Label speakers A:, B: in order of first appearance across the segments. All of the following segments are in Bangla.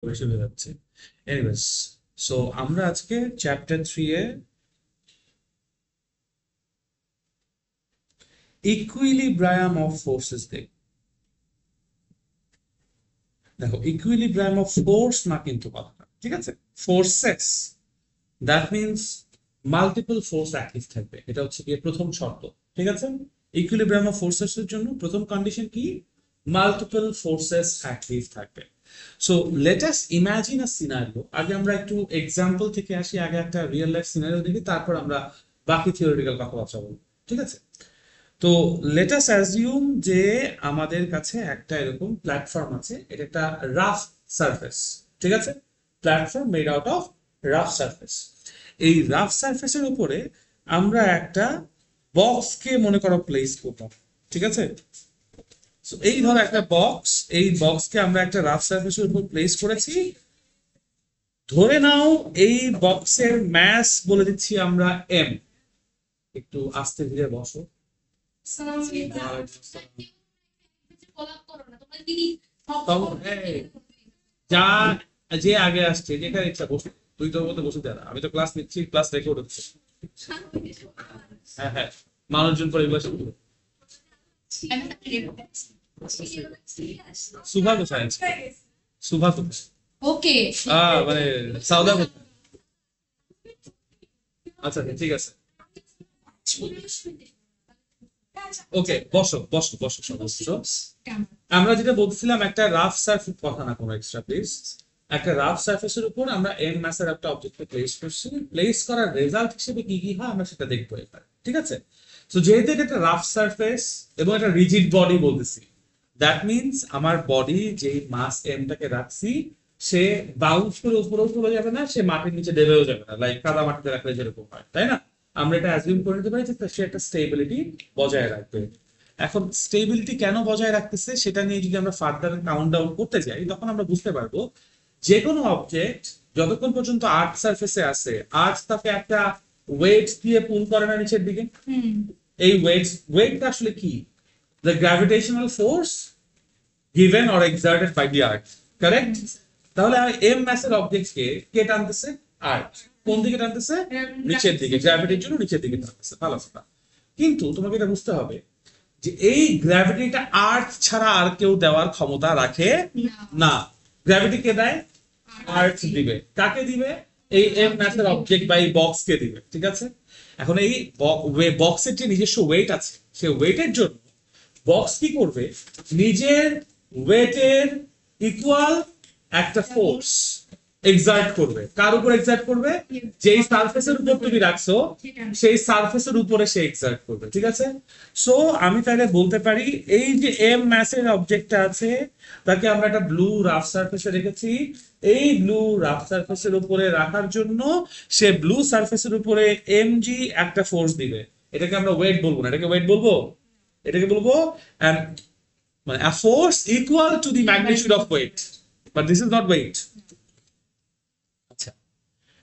A: বেশি হয়ে যাচ্ছে। এনিওয়েজ, সো আমরা আজকে চ্যাপ্টার 3 এ ইকুইলিব্রায়াম অফ ফোর্সেস দেখব। দেখো, ইকুইলিব্রায়াম অফ ফোর্স না কিন্তু কথাটা, ঠিক আছে? Forces, that means multiple force active থাকবে, এটা হচ্ছে গিয়ে প্রথম শর্ত। ঠিক আছে, ইকুইলিব্রায়াম অফ ফোর্সেস এর জন্য প্রথম কন্ডিশন কি? মাল্টিপল ফোর্সেস অ্যাক্টিভ থাকবে। সো লেট আস ইমাজিন আ সিনারিও। আগে আমরা একটু এক্সাম্পল থেকে আসি, আগে একটা রিয়েল লাইফ সিনারিও দেখি, তারপর আমরা বাকি থিওরিটিক্যাল কথাবার্তা বলবো। ঠিক আছে, তো লেট আস অ্যাজিউম যে আমাদের কাছে একটা এরকম প্ল্যাটফর্ম আছে, এটা একটা রাফ সারফেস। ঠিক আছে, platform made out of rough surface. এই রাফ সারফেসের উপরে আমরা একটা বক্সকে মনে করো প্লেস করলাম। ঠিক আছে, So, এই ধরো একটা বক্স, এই বক্সকে আমরা একটা রাফ সারফেসের উপর প্লেস করেছি। ধরে নাও এই বক্সের ম্যাস বলে দিচ্ছি আমরা এম। একটু আস্তে ধীরে বসো। যা, যে আগে আসছে যেখানে ইচ্ছা বসে, তুই তোর মতো বসে দেয় না, আমি তো ক্লাস নিচ্ছি, ক্লাস রেকর্ড হচ্ছে। হ্যাঁ হ্যাঁ, মানুষজন পরে এগুলো শুনবে। সুভা কোথায় আছে? সুভা কোথায়?
B: ওকে
A: মানে সাউদা কোথায়? আচ্ছা ঠিক আছে, ওকে, বসো বসো বসো সবাই বসো। আমরা যেটা বলছিলাম, একটা রাফ সারফেস, কথা না কোনো এক্সট্রা প্লিজ। একটা রাফ সারফেসের উপর আমরা এম ম্যাসের একটা অবজেক্টকে প্লেস করছি, প্লেস করার রেজাল্ট হিসেবে কি কি হয় আমরা সেটা দেখবো এবার। ঠিক আছে, তো যেহেতু এটা একটা রাফ সারফেস এবং একটা রিজিড বডি বলতেছি, দ্যাট মিনস আমার বডি যে মাস এমটাকে রাখছি, সে বাউন্স করে উপরেও চলে যাবে না, সে মাটির নিচে দেবেও যাবে না, লাইক কাদা মাটিতে রাখলে যেরকম হয়, তাই না? আমরা এটা অ্যাজিউম করে নিতে পারি যে সে একটা স্টেবিলিটি বজায় রাখবে। এখন স্টেবিলিটি কেন বজায় রাখতেছে সেটা নিয়ে যদি আমরা ফার্দার কাউন্ট ডাউন করতে যাই, তখন আমরা বুঝতে পারবো যে কোনো অবজেক্ট যতক্ষণ পর্যন্ত আর্থ সারফেসে আছে, আর্থ তাকে একটা ওয়েট দিয়ে পুল করে না নিচের দিকে। এই ওয়েটটা আসলে কি? The gravitational force given or exerted by the earth, correct? তাহলে এম ম্যাসের অবজেক্টকে কে টানতেছে? আর্থ। কোন দিকে টানতেছে? নিচের দিকে, গ্র্যাভিটির জন্য নিচের দিকে টানতেছে। ভালো কথা, কিন্তু তোমাকে এটা বুঝতে হবে যে এই গ্র্যাভিটিটা আর্থ ছাড়া আর কেউ দেওয়ার ক্ষমতা রাখে না। গ্র্যাভিটি কে দেয়? আর্থ দিবে। কাকে দিবে? এই এম ম্যাথের অবজেক্ট বা এই বক্স কে দিবে। ঠিক আছে, এখন এই বক্সের যে নিজস্ব ওয়েট আছে, সেই ওয়েটের জন্য বক্স কি করবে? নিজের ওয়েটের ইকুয়াল একটা ফোর্স এক্সার্ট করবে। কার উপর এক্সার্ট করবে? যেই সারফেসের উপর তুমি রাখছো সেই সারফেসের উপরে সে এক্সার্ট করবে। ঠিক আছে, সো আমি তাহলে বলতে পারি এই যে এম ম্যাসের অবজেক্টটা আছে, তাকে আমরা একটা ব্লু রাফ সারফেসে রেখেছি। এই ব্লু রাফ সারফেসের উপরে রাখার জন্য সে ব্লু সারফেসের উপরে এম জি একটা ফোর্স দিবে। এটাকে আমরা ওয়েট বলবো না, এটাকে ওয়েট বলবো, এটাকে বলবো মানে a force equal to the magnitude of weight, but this is not weight. আচ্ছা,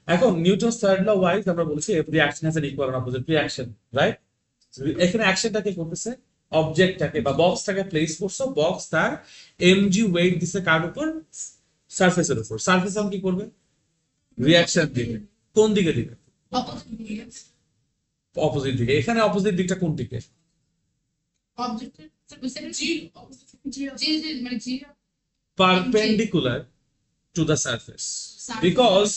A: এখন নিউটন থার্ড ল ওয়াইজ আমরা বলছি every action has an equal and opposite reaction, right? এখানে অ্যাকশনটা কি করতেছে? অবজেক্টটাকে বা বক্সটাকে প্লেস করছো, বক্স তার এমজি ওয়েট দিছে কার উপর? সারফেসের উপর। সারফেস এখন কি করবে? রিঅ্যাকশন দিবে। কোন দিকে দিবে? অপোজিট দিকে। এখানে অপোজিট দিকটা কোন দিকে? Perpendicular to the surface, because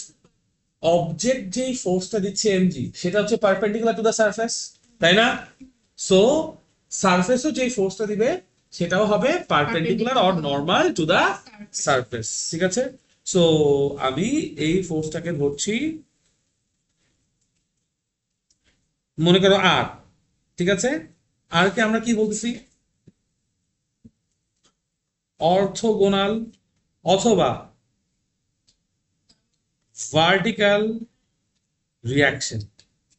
A: object যেই ফোর্সটা দিচ্ছে এমজি, সেটা হচ্ছে পারপেন্ডিকুলার টু দ্য সারফেস, তাই না? সো সারফেসও যেই ফোর্সটা দিবে সেটাও হবে perpendicular or normal to the surface. ঠিক আছে, সো আমি এই ফোর্সটাকে ধরছি, মনে করো আর। ঠিক আছে, আর কে আমরা কি বলতেছি? অর্থোগোনাল অথবা ভার্টিক্যাল রিয়াকশন।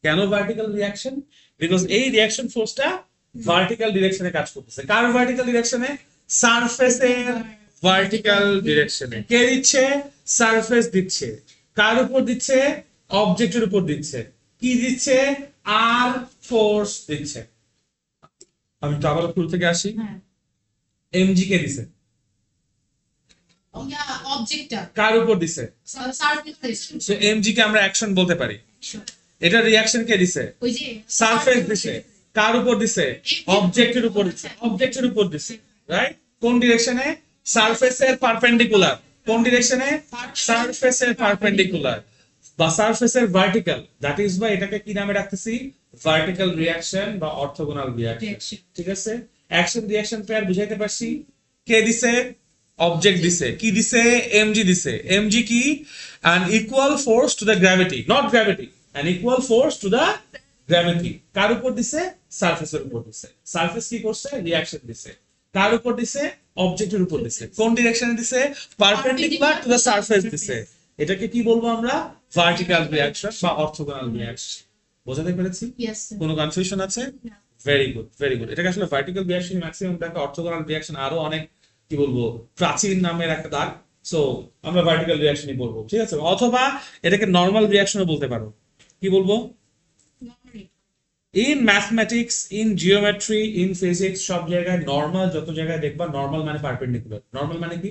A: কেন ভার্টিক্যাল রিয়াকশন? বিকজ এই রিয়াকশন ফোর্সটা ভার্টিক্যাল ডিরেকশনে কাজ করতেছে। কার ভার্টিক্যাল ডিরেকশনে? সারফেসের ভার্টিক্যাল ডিরেকশনে। কে দিচ্ছে? সারফেস দিচ্ছে। কার উপর দিচ্ছে? অবজেক্টের উপর দিচ্ছে। কি দিচ্ছে? আর ফোর্স দিচ্ছে। আমি তো আবার শুরু থেকে আসি। এমজি কে দিছে?
B: অবজেক্টটা
A: কার উপর দিছে
B: সারফেস
A: সো এমজি কে আমরা অ্যাকশন বলতে পারি এটা রিঅ্যাকশন কে দিছে
B: ওই যে
A: সারফেস দিছে কার উপর দিছে অবজেক্টের উপর দিছে অবজেক্টের উপর দিছে রাইট কোন ডিরেকশনে সারফেসের পারপেন্ডিকুলার কোন ডিরেকশনে সারফেসের পারপেন্ডিকুলার বা সারফেসের ভার্টিক্যাল দ্যাট ইজ বাই এটাকে কি নামে রাখতেছি ভার্টিক্যাল রিঅ্যাকশন বা অর্থোগোনাল রিঅ্যাকশন ঠিক আছে অ্যাকশন রিঅ্যাকশন পেয়ার বুঝাইতে পারছি কে দিছে অবজেক্ট দিছে কি দিছে এমজি দিছে এমজি কি an equal force to the gravity not gravity an equal force to the gravity কার উপর দিছে সারফেসের উপর দিছে সারফেস কি করছে রিঅ্যাকশন দিছে কার উপর দিছে অবজেক্টের উপর দিছে কোন ডিরেকশনে দিছে পারপেন্ডিকুলার টু দ্য সারফেস দিছে এটাকে কি বলবো আমরা ভার্টিক্যাল রিঅ্যাকশন বা অর্থোগোনাল রিঅ্যাকশন বোঝাতে পেরেছি
B: ইয়েস
A: কোনো কনফিউশন আছে ভেরি গুড ভেরি গুড এটাকে আসলে ভার্টিক্যাল রিঅ্যাকশন ম্যাক্সিমাম দেখো অর্থোগোনাল রিঅ্যাকশন আরো অনেক কি বলবো প্রাচীন নামের একটা দাগ সো আমরা ভার্টিক্যাল রিঅ্যাকশনই বলবো ঠিক আছে অথবা এটাকে নরমাল রিঅ্যাকশনও বলতে পারো কি বলবো in mathematics in geometry in physics সব জায়গায় নরমাল যত জায়গায় দেখবা নরমাল মানে পারপেন্ডিকুলার নরমাল মানে কি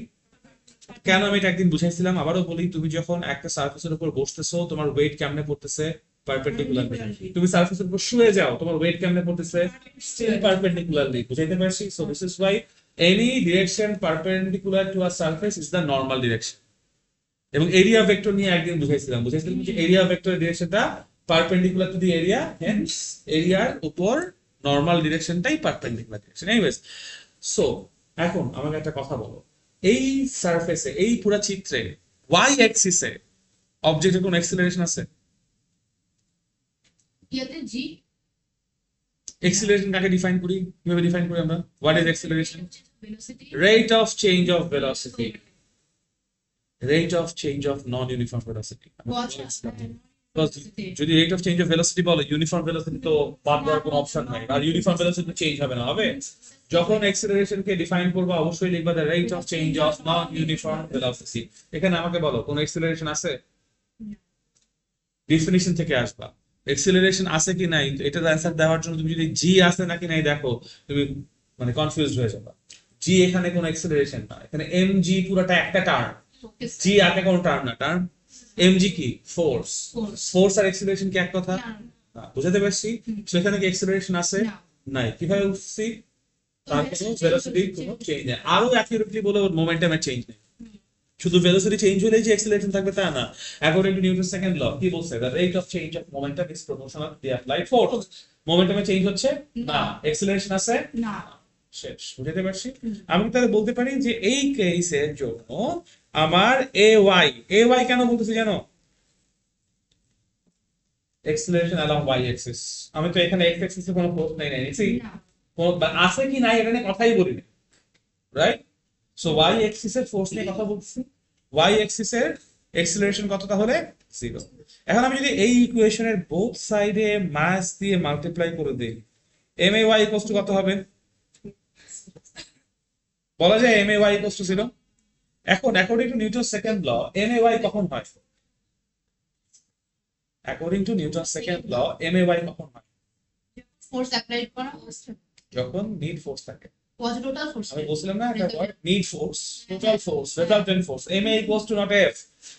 A: কেন আমি এটা একদিন বুঝাইছিলাম আবারও বলি তুমি যখন একটা সারফেসের উপর বসতেছো তোমার ওয়েট কেমনে পড়তেছে পারপেন্ডিকুলারলি তুমি সারফেসের উপর শুয়ে যাও তোমার ওয়েট কেমনে পড়তেছে স্টিল পারপেন্ডিকুলারলি বুঝাইতে পারছি so this is Y any direction perpendicular to a surface is the normal direction এবং এরিয়া ভেক্টর নিয়ে একদিন বুঝাইছিলাম যে এরিয়া ভেক্টরের ডিরেকশনটা perpendicular to the area hence এরিয়ার উপর নরমাল ডিরেকশনটাই পারপেন্ডিকুলার ডিরেকশন এনিওয়েজ সো এখন আমাকে একটা কথা বলো এই সারফেসে এই পুরো চিত্রে y অ্যাক্সিসে অবজেক্টের কোনো অ্যাক্সিলারেশন আছে
B: ইয়াতে জি
A: অ্যাক্সিলারেশন কাকে ডিফাইন করি কিভাবে ডিফাইন করি আমরা what is acceleration
B: velocity
A: rate of change of velocity rate of change of non-uniform velocity Because যদি rate of change of velocity বলো uniform velocity তো বাদ দেওয়ার কোনো অপশন নাই আর uniform velocity চেঞ্জ হবে না হবে যখন acceleration কে ডিফাইন করবো অবশ্যই লিখবা the rate of change of non-uniform velocity এখানে আমাকে বলো কোন acceleration আছে ডেফিনিশন থেকে আসবা acceleration আছে কি নাই এটার অ্যানসার দেওয়ার জন্য তুমি যদি g আছে নাকি নাই দেখো তুমি মানে কনফিউজড হয়ে যাবা g এখানে কোনো acceleration না এখানে mg পুরোটা একটা টার্ম g আগে কোনো টার্ম না টার্ম mg কি ফোর্স ফোর্স আর acceleration কি এক কথা না বুঝাতে পারছি সেখানে কি acceleration আছে নাই কিভাবে উঠছি তার কোনো ভেলোসিটি কোনো চেঞ্জ নেই আরো অ্যাকিউরেটলি বলে ওর মোমেন্টামের চেঞ্জ নেই শুধু ভেলোসিটি চেঞ্জ হলেই যে acceleration থাকবে তা না according to Newton's second law কি বলছে the rate of change of momentum is proportional to the applied force মোমেন্টামে চেঞ্জ হচ্ছে না acceleration আছে
B: না
A: শেষ বুঝতে পারছি আমি তাহলে বলতে পারি যে এই কেসের জন্য আমার ay কেন বলতেছি জানো acceleration along y axis আমি তো এখানে x axis এ কোনো ফোর্স নাই নিছি আছে কি নাই এটা নিয়ে কথাই বলি না রাইট সো y axis এর ফোর্স নিয়ে কথা বলছি y axis এর acceleration কত তাহলে 0 এখন আমি যদি এই ইকুয়েশনের বোথ সাইডে মাস দিয়ে মাল্টিপ্লাই করে দেই may কত হবে বলা যায় may 0 এখন according to Newton second law may কখন হয় according to Newton second law may কখন হয়
B: ফোর্স অ্যাপ্লাই করা
A: যখন নিড ফোর্স থাকে
B: was total force
A: আমি বলছিলাম না একটা word net force total force resultant force ma equals to not f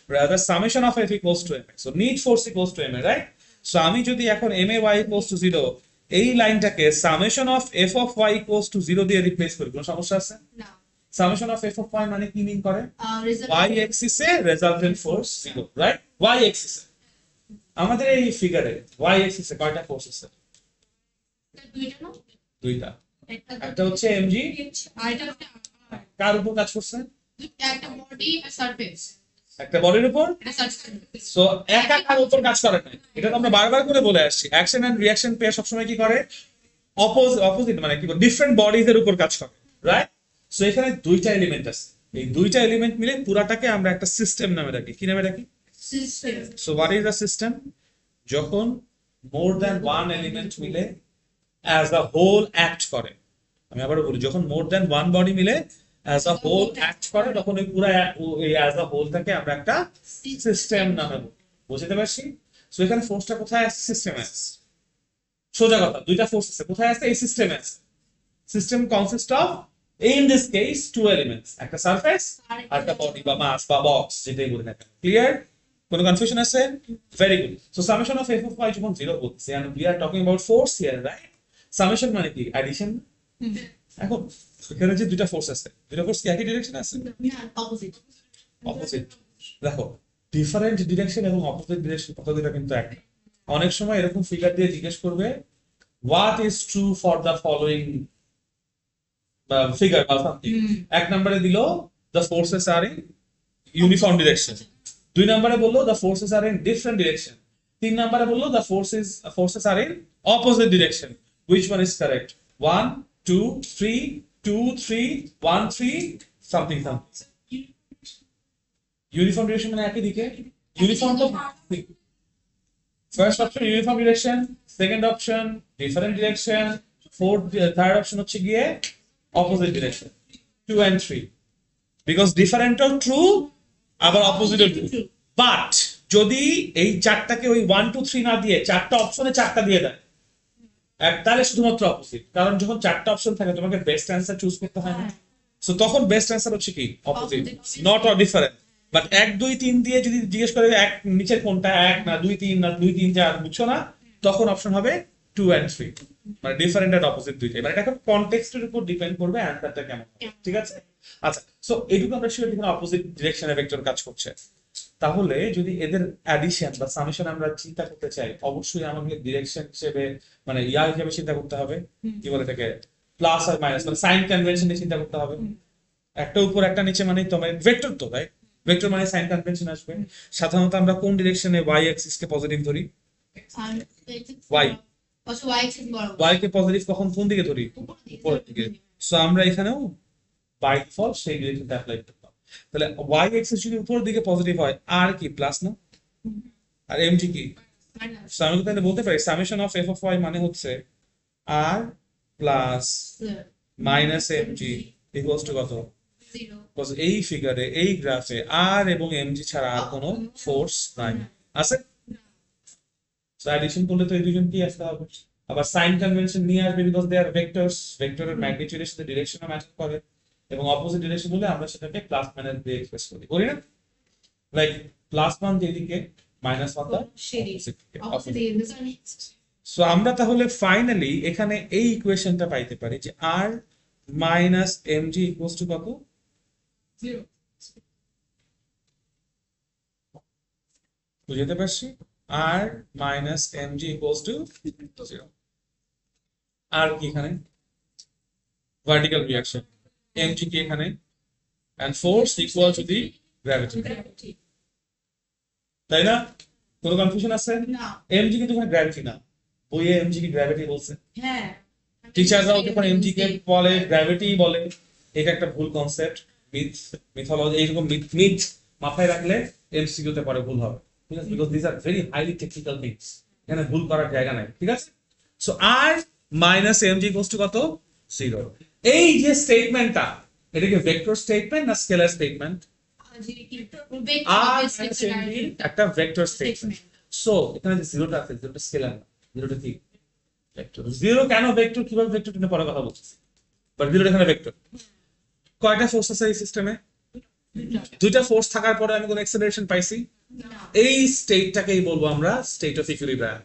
A: rather summation of f equals to ma so need force equals to ma right so আমি যদি এখন may equals to 0 এই লাইনটাকে summation of f of y equals to 0 দিয়ে রিপ্লেস করি কোনো সমস্যা আছে
B: না
A: summation of f of y মানে কি মিন করে y
B: result
A: axis এ resultant force 0 right y axis এ আমাদের এই ফিগারে y axis এ কয়টা ফোর্স আছে
B: দুইটা না
A: দুইটা একটা হচ্ছে mg
B: আরেকটা
A: কার উপর কাজ করছে
B: একটা বডি আর সারফেস
A: একটা বডির উপর
B: এটা সারফেস
A: সো একা কার উপর কাজ করে না এটা তো আমরা বারবার করে বলে আসছি অ্যাকশন এন্ড রিঅ্যাকশন পেয়ার সবসময় কি করে অপোজিট মানে কি ডিফারেন্ট বডিজ এর উপর কাজ করে রাইট সো এখানে দুইটা এলিমেন্ট আছে এই দুইটা এলিমেন্ট মিলে পুরাটাকে আমরা একটা সিস্টেম নামে রাখি কি নামে রাখি
B: system
A: so what is the system যখন মোর দ্যান ওয়ান এলিমেন্ট মিলে অ্যাজ আ হোল অ্যাক্ট করে আমি আবারও বলি যখন মোর দ্যান ওয়ান বডি মিলে অ্যাজ আ হোল অ্যাক্ট করে তখন ওই পুরো এই অ্যাজ আ হোলটাকে আমরা একটা সিস্টেম নামে বলি বুঝতে পারছি সো এখানে ফোর্সটা কোথায় আছে সিস্টেমে আছে সোজা কথা দুইটা ফোর্স আছে কোথায় আছে এই সিস্টেমে আছে system consist of in this case two elements, একটা সারফেস আর একটা বডি বা মাস বা বক্স যেটাই বলি না কেন। ক্লিয়ার? কোনো কনফিউশন আছে? Very good. So summation of F of Y যখন 0 বলছে and we are talking about force here, right? Summation মানে কি? অ্যাডিশন। এখন এখানে যে দুইটা ফোর্স আছে, দুইটা ফোর্স কি একই ডিরেকশনে আছে?
B: Opposite
A: opposite. দেখো, ডিফারেন্ট ডিরেকশন এবং অপোজিট ডিরেকশন কথা দুটো কিন্তু এক না। অনেক সময় এরকম ফিগার দিয়ে জিজ্ঞেস করবে what is true for the following figure বা সামথিং। এক নম্বরে দিল the forces are in uniform direction, দুই নম্বরে বললো the forces are in different direction, তিন নম্বরে বললো the forces are in opposite direction. Which one is correct? 1 2 3 2 3 1 3 something something. Uniform direction মানে একই দিকে। ইউনিফর্ম তো first option uniform direction, second option different direction, third option হচ্ছে গিয়ে অপোজিট ডিরেকশন 2 and 3, বিকজ ডিফারেন্টও ট্রু আবার অপোজিটও ট্রু। বাট যদি এই চারটাকে ওই 1 2 3 না দিয়ে চারটা অপশনে চারটা দিয়ে দেয় তাহলে শুধুমাত্র অপোজিট, কারণ যখন চারটা অপশন থাকে তোমাকে বেস্ট অ্যান্সার চুজ করতে হয় না। সো তখন বেস্ট অ্যান্সার হচ্ছে কি? Opposite, not or different. But 1 2 3 দিয়ে যদি জিজ্ঞেস করে এক নিচের কোনটা, 1 না 2 3 না 2 3 4 বুঝছো না, তখন অপশন হবে 2 and 3, মানে ডিফারেন্ট আর অপোজিট দুইটাই। মানে এটা কনটেক্সটের উপর ডিপেন্ড করবে অ্যান্সারটা কেমন হবে, ঠিক আছে? আচ্ছা, সো এইটুকু আমরা শিওর এখানে অপোজিট ডিরেকশনে ভেক্টর কাজ করছে। তাহলে যদি এদের অ্যাডিশন বা সামেশন আমরা চিন্তা করতে চাই, অবশ্যই আমাকে ডিরেকশন হিসেবে মানে হিসেবে চিন্তা করতে হবে, কি বলে এটাকে, প্লাস আর মাইনাস, মানে সাইন কনভেনশনে চিন্তা করতে হবে। একটা উপর একটা নিচে মানে তোমার ভেক্টর তো, রাইট? ভেক্টর মানে সাইন কনভেনশন আসবে। সাধারণত আমরা কোন ডিরেকশনে ওয়াই অ্যাক্সিস কে পজিটিভ ধরি?
B: ওয়াই also y axis বরাবর
A: ওয়াই কে পজিটিভ কখন কোন দিকে ধরি? উপরের দিকে। সো আমরা এখানেও বাই ডিফল্ট সেই ডিরেকশনটা অ্যাপ্লাই করতাম। তাহলে ওয়াই অ্যাক্সিস যদি উপরের দিকে পজিটিভ হয়, আর কি প্লাস না? আর এমজি কি?
B: মাইনাস
A: সো আমি তাহলে বলতে পারি summation of F of y মানে হচ্ছে আর plus minus MG equals to কত?
B: 0
A: বিকজ এই ফিগারে এই গ্রাফে আর এবং এমজি ছাড়া আর কোনো ফোর্স নাই, আছে? অ্যাডিশন করলে তো এই দুজন কি আসতে হবে। আবার সাইন কনভেনশন নিয়ে আসবে বিকজ দে আর ভেক্টরস, ভেক্টরের ম্যাগনিটিউডের সাথে ডিরেকশনও ম্যাচ করে, এবং অপোজিট ডিরেকশন হলে আমরা সেটাকে প্লাস মাইনাস দিয়ে এক্সপ্রেস করি না? লাইক প্লাস 1 যেদিকে, মাইনাস 1 তার
B: সেদিকে।
A: অপোজিট দিকে।
B: opposite is the sun
A: so আমরা তাহলে ফাইনালি এখানে এই ইকুয়েশনটা পাইতে পারি যে আর মাইনাস এমজি ইকুয়ালস টু কত?
B: 0
A: বুঝতে পারছি? আর মাইনাস এমজি ইকুয়ালস টু 0। আর কি এখানে? ভার্টিক্যাল রিঅ্যাকশন, এমজি কি এখানে, and force equal to the gravity,
B: gravity
A: তাই না? কোনো কনফিউশন আছে?
B: না
A: এমজি কিন্তু এখানে গ্র্যাভিটি না, বইয়ে এমজি কি গ্র্যাভিটি বলছে।
B: হ্যাঁ
A: টিচাররাও যখন এমজি কে বলে গ্র্যাভিটি বলে, এটা একটা ভুল কনসেপ্ট, মিথ, মিথোলজি, এইরকম মিথ মিথ মাথায় রাখলে এমসিকিউ তে পরে ভুল হবে, ঠিক আছে? Because this are very highly technical things, এখানে ভুল করার জায়গা নাই, ঠিক আছে? So R minus MG equals to কত? 0। এই যে স্টেটমেন্টটা, এটা কি ভেক্টর স্টেটমেন্ট না scalar statement? R minus MG একটা ভেক্টর স্টেটমেন্ট। সো এখানে যে জিরোটা আছে, জিরোটা স্কেলার না, জিরোটা কি ভেক্টর। জিরো কেন ভেক্টর, কিভাবে ভেক্টর নিয়ে পরে কথা বলছি, বাট জিরোটা এখানে ভেক্টর। কয়টা ফোর্স আছে এই সিস্টেমে? দুইটা ফোর্স থাকার পরে আমি কোন অ্যাক্সেলারেশন পাইছি? এই স্টেটটাকেই বলবো আমরা স্টেট অফ ইকুইলিব্রিয়াম।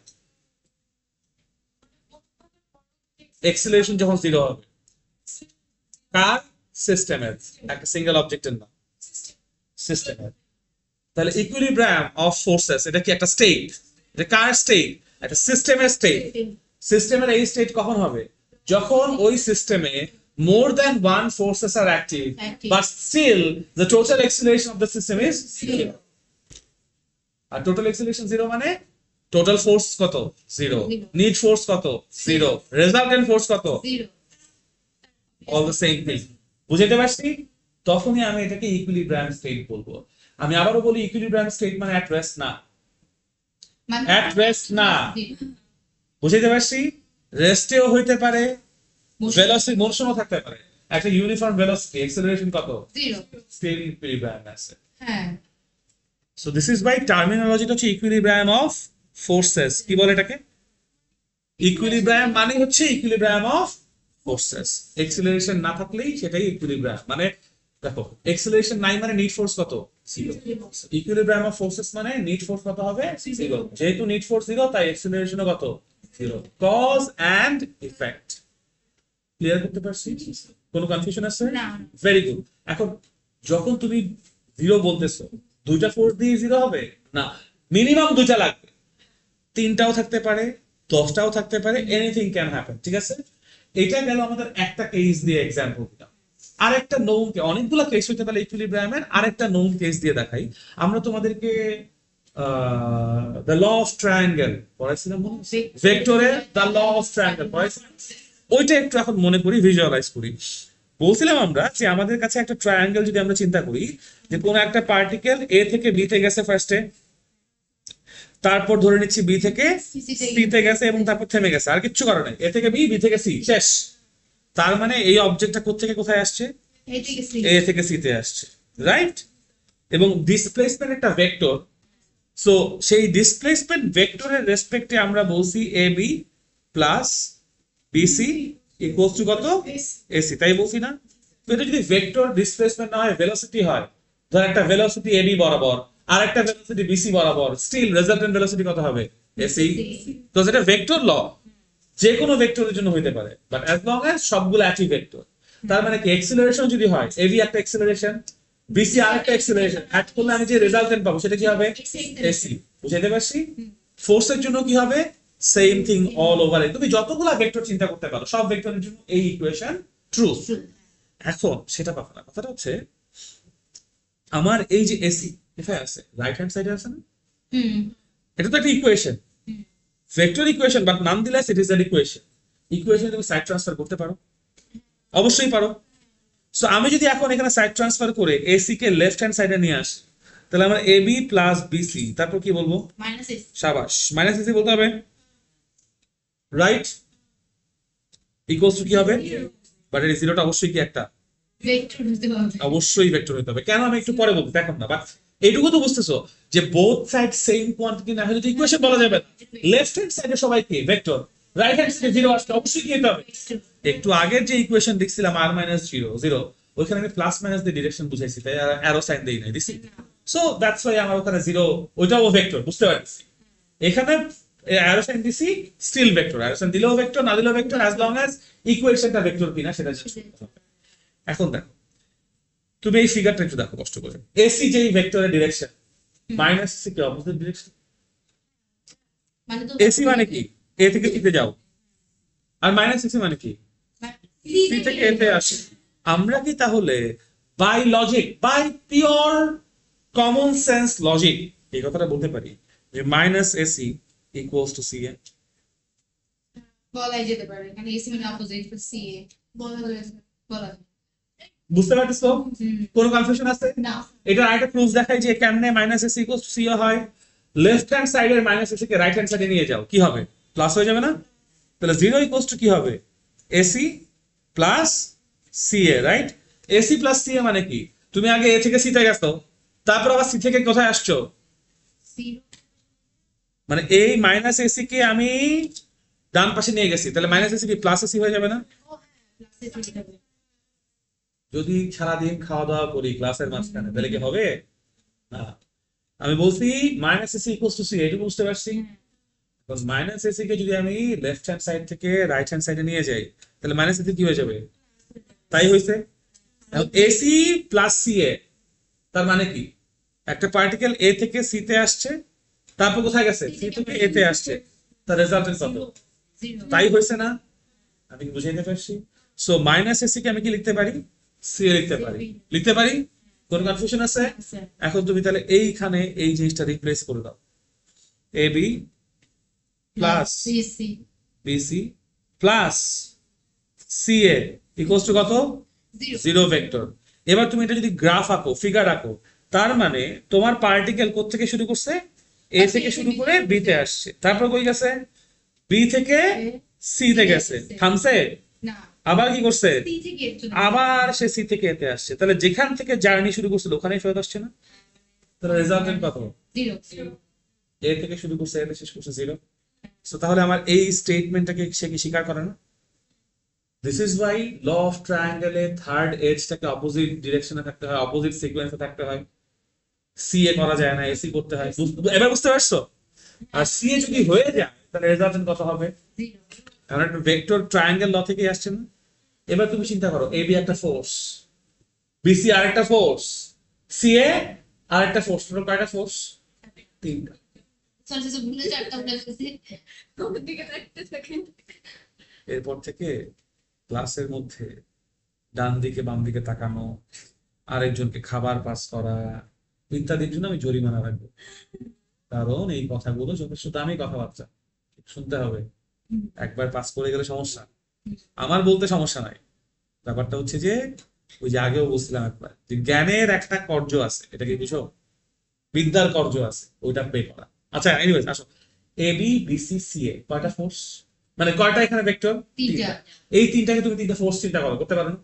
A: অ্যাক্সেলারেশন যখন জিরো হবে, কার? সিস্টেমের, একটা সিঙ্গেল অবজেক্টের না, সিস্টেমের। তাহলে ইকুইলিব্রিয়াম অফ ফোর্সেস এটা কি একটা স্টেট? এটা কার স্টেট? একটা সিস্টেমের স্টেট। সিস্টেমের এই স্টেট কখন হবে? যখন ওই সিস্টেমে more than one forces are active, but still the total acceleration of the system is 0. R total acceleration 0 মানে total force কত? 0. Need force কত? 0. Resultant force কত?
B: 0
A: all the same thing. বুঝতে পারছি? তখনই আমি এটাকে ইকুইলিব্রিয়াম স্টেট বলবো। আমি আবারও বলি ইকুইলিব্রিয়াম স্টেট মানে at rest না, at rest না, বুঝতে পারছি? রেস্টেও হইতে পারে, ভেলোসিটি মোশনও থাকতে পারে, একটা ইউনিফর্ম ভেলোসিটি, অ্যাক্সেলারেশন কত?
B: 0
A: স্টিল ইকুইলিব্রিয়াম আছে।
B: হ্যাঁ
A: সো দিস ইজ বাই টার্মিনোলজিটা হচ্ছে ইকুইলিব্রিয়াম অফ ফোর্সেস। কি বলে এটাকে? ইকুইলিব্রিয়াম মানে হচ্ছে ইকুইলিব্রিয়াম অফ ফোর্সেস। এক্সিলারেশন না থাকলেই সেটাই ইকুইলিব্রিয়াম। মানে দেখো এক্সিলারেশন নাই মানে নিট ফোর্স কত, জিরো। ইকুইলিব্রিয়াম অফ ফোর্সেস মানে নিট ফোর্স কত হবে, জিরো। যেহেতু নিট ফোর্স জিরো তাই এক্সিলারেশনও কত, zero. Cause and effect clear করতে পারছি? কোনো কনফিউশন আছে?
B: না।
A: Very good. এখন যখন তুমি জিরো বলতেছো, দুইটা ফোর্স দিয়ে জিরো হবে না, মিনিমাম দুইটা লাগবে। তিনটাও থাকতে পারে, 10টাও থাকতে পারে, এনিথিং ক্যান হ্যাপেন, ঠিক আছে? এটা গেল আমাদের একটা কেস দিয়ে এক্সাম্পল দিলাম। আরেকটা নোন, অনেকগুলো কেস হইতে পারে ইকুইলিব্রিয়ামের, আরেকটা নোন কেস দিয়ে দেখাই। আমরা তোমাদেরকে দ্য ল অফ ট্রায়াঙ্গেল পড়াইছিলাম, ভেক্টরের দ্য ল অফ ট্রায়াঙ্গেল পড়াইছিলাম। ওইটা একটু এখন মনে করি, ভিজুয়ালাইজ করি। বলছিলাম আমরা যে আমাদের কাছে একটা ট্রায়াঙ্গেল যদি আমরা চিন্তা করি, যে কোনো একটা পার্টিকেল এ থেকে বি তে গেছে ফার্স্টে, তারপর ধরে নিচ্ছি বি থেকে সি তে গেছে এবং তারপর থেমে গেছে, আর কিচ্ছু করার নাই, এ থেকে বি, বি থেকে সি, শেষ। তার মানে এই অবজেক্টটা কোত্থেকে কোথায় আসছে, এ থেকে সি তে আসছে, রাইট? এবং ডিসপ্লেসমেন্ট একটা ভেক্টর, সো সেই ডিসপ্লেসমেন্ট ভেক্টরের রেসপেক্টে আমরা বলছি A B plus BC equals to কত, এসি, তাই বলছি না? তো এটা যদি ভেক্টর ডিসপ্লেসমেন্ট না হয়, ভেলোসিটি হয়, ধর একটা ভেলোসিটি এবি বরাবর আর একটা ভেলোসিটি বিসি বরাবর, স্টিল রেজাল্টেন্ট ভেলোসিটি কত হবে, এসি। তো যেটা ভেক্টর ল, যে কোনো ভেক্টরের জন্য হইতে পারে, বাট অ্যাজ লং অ্যাজ সবগুলো একই ভেক্টর। তার মানে কি এক্সিলারেশন যদি হয়, এবি একটা এক্সিলারেশন, বিসি আরেকটা এক্সিলারেশন, অ্যাড করলে আমি যে রেজাল্টেন্ট পাবো সেটা কি হবে, এসি। বুঝাইতে পারছি? ফোর্সের জন্য কি হবে, সেম থিং অল ওভার। তুমি যতগুলা ভেক্টর চিন্তা করতে পারো, সব ভেক্টরের জন্য এই ইকুয়েশন ট্রু। এখন সেটা পাবো না, কথাটা হচ্ছে আমার এই যে এসি কোথায় আছে, রাইট হ্যান্ড সাইডে আছে না? এটা তো একটা equation, vector equation, but nonetheless it is an equation. Equation তুমি সাইড ট্রান্সফার করতে পারো, অবশ্যই পারো। সো আমি যদি এখন এখানে সাইড ট্রান্সফার করে এসি কে লেফট হ্যান্ড সাইডে নিয়ে আসি, তাহলে আমার এবি প্লাস বিসি, তারপর কি বলবো, সাবাস, মাইনাস এসি বলতে হবে, রাইট? ইকুয়ালস টু কি হবে, বাট এই জিরোটা অবশ্যই কি একটা, অবশ্যই ভেক্টর হতে হবে। কেন আমি একটু পরে বলবো, দেখুন না, বাট এইটুকু তো বুঝতেছো যে বোথ সাইড সেম কোয়ান্টিটি না হলে তো ইকুয়েশন বলা যাবে না। লেফট হ্যান্ড সাইডে সবাই কি ভেক্টর, রাইট হ্যান্ড সাইডে জিরো আসলে অবশ্যই কি হতে হবে। একটু আগের যে ইকুয়েশন দেখছিলাম আর মাইনাস জিরো জিরো, ওইখানে আমি প্লাস মাইনাস দিয়ে ডিরেকশন বুঝাইছি, তাই অ্যারো সাইন দেই নাই, দিছি। সো দ্যাটস ওয়াই আমার ওখানে জিরো, ওইটাও ভেক্টর, বুঝতে পারছি। এখানে অ্যারো সাইন দিছি, স্টিল ভেক্টর, অ্যারো সাইন দিলেও ভেক্টর, না দিলেও ভেক্টর, অ্যাজ লং অ্যাজ ইকুয়েশনটা ভেক্টর কিনা সেটা জাস্ট করতে হবে। এখন দেখো তুমি এই ফিগারটা একটু দেখো কষ্ট করে, এসি যে ভেক্টরের ডিরেকশন, মাইনাস সি কি অপোজিট ডিরেকশন, এসি মানে কি এ থেকে সি তে যাও, আর মাইনাস সি মানে কি সি থেকে এ তে আসে। আমরা কি তাহলে by logic, by pure common sense logic এই কথাটা বলতে পারি যে minus AC equals to C A?
B: বলাই যেতে পারে, কারণ এসি মানে অপোজিট টু সি এ, বলা
A: বুঝতে পারছো? কোনো কনফিউশন আছে?
B: না।
A: এটা আরেকটা প্রুফ দেখাই যে কেমনে minus AC equals to C হয়। লেফট হ্যান্ড সাইডের মাইনাস এসি কে রাইট হ্যান্ড সাইডে নিয়ে যাও, কি হবে, প্লাস হয়ে যাবে না? তাহলে জিরো ইকুয়ালস টু কি হবে, AC plus C A, right? AC plus C A মানে কি, তুমি আগে এ থেকে সি তে গেছো, তারপর আবার সি থেকে কোথায় আসছো, মানে এই মাইনাস এসি কে আমি ডান পাশে নিয়ে গেছি, তাহলে মাইনাস এসি কি প্লাস এসি হয়ে যাবে না? যদি সারাদিন খাওয়া দাওয়া করি ক্লাসের মাঝখানে তাহলে কি হবে না? আমি বলছি minus AC equals to C, এইটুকু বুঝতে পারছি। মাইনাস এসি কে যদি আমি লেফট হ্যান্ড সাইড থেকে রাইট হ্যান্ড সাইডে নিয়ে যাই, তাহলে মাইনাস এসি কি হয়ে যাবে, তাই হয়েছে। এসি প্লাস সি এ তার মানে কি, একটা পার্টিকেল এ থেকে সি তে আসছে, তারপর কোথায় গেছে, সি থেকে এ তে আসছে, তার রেজাল্টেন্ট কত, তাই হয়েছে না? আমি কি বুঝাইতে পারছি? সো মাইনাস এসি কে আমি কি লিখতে পারি, সি এ লিখতে পারি, লিখতে পারি। কোন কনফিউশন আছে? এখন তুমি তাহলে এইখানে এই জিনিসটা রিপ্লেস করে দাও, A B plus BC plus C A equals to কত, জিরো ভেক্টর। এবার তুমি এটা যদি গ্রাফ আঁকো, ফিগার আঁকো, তার মানে তোমার পার্টিকেল কোথা থেকে শুরু করছে, এ থেকে শুরু করে বি তে আসছে, তারপর কই গেছে, বি থেকে সি তে গেছে, থামছে, আবার কি করছে, আবার সে সি থেকে এতে আসছে, তাহলে যেখান থেকে জার্নি শুরু করছিল ওখানেই ফেরত আসছে না? তাহলে রেজাল্টেন্ট কত, এ থেকে শুরু করছে এতে শেষ করছে জিরো। সো তাহলে আমার এই স্টেটমেন্টটাকে সে কি স্বীকার করে না? This is why law of ট্রায়াঙ্গেলে থার্ড এজটাকে অপোজিট ডিরেকশনে থাকতে হয়, অপোজিট সিকোয়েন্সে থাকতে হয়। সিএ করা যায় না, এসি করতে হয়। এবার বুঝতে পারছো? আর সিএ যদি হয়ে যায় তাহলে রেজাল্টেন্ট কত হবে? কারণ একটা ভেক্টর ট্রায়াঙ্গেল ল থেকে আসছে না। এবার তুমি চিন্তা করো, এবি একটা ফোর্স, বিসি আরেকটা ফোর্স, সিএ আরেকটা ফোর্স, টোটাল কয়টা ফোর্স? তিনটা।
B: সরি সরি ভুলে চারটা উঠে গেছে
C: আমার দিকে একটা সেকেন্ড
A: এরপর থেকে ক্লাসের মধ্যে ডান দিকে বাম দিকে তাকানো, আরেকজনকে খাবার পাস করা ইত্যাদির জন্য আমি জরিমানা রাখবো। কারণ এই কথাগুলো যথেষ্ট দামি কথাবার্তা, শুনতে হবে। একবার পাস করে গেলে সমস্যা, আমার বলতে সমস্যা নাই। ব্যাপারটা হচ্ছে যে ওই যে আগেও বলছিলাম একবার, যে জ্ঞানের একটা কর্য আছে, এটা কি বুঝো? বিদ্যার কর্য আছে, ওইটা পে করা। আচ্ছা এনিওয়েজ আসো, এ বি বিসি সি এ কয়টা ফোর্স, মানে কয়টা এখানে ভেক্টর?
B: তিনটা।
A: এই তিনটাকে তুমি তিনটা ফোর্স চিন্তা করো, করতে পারো না?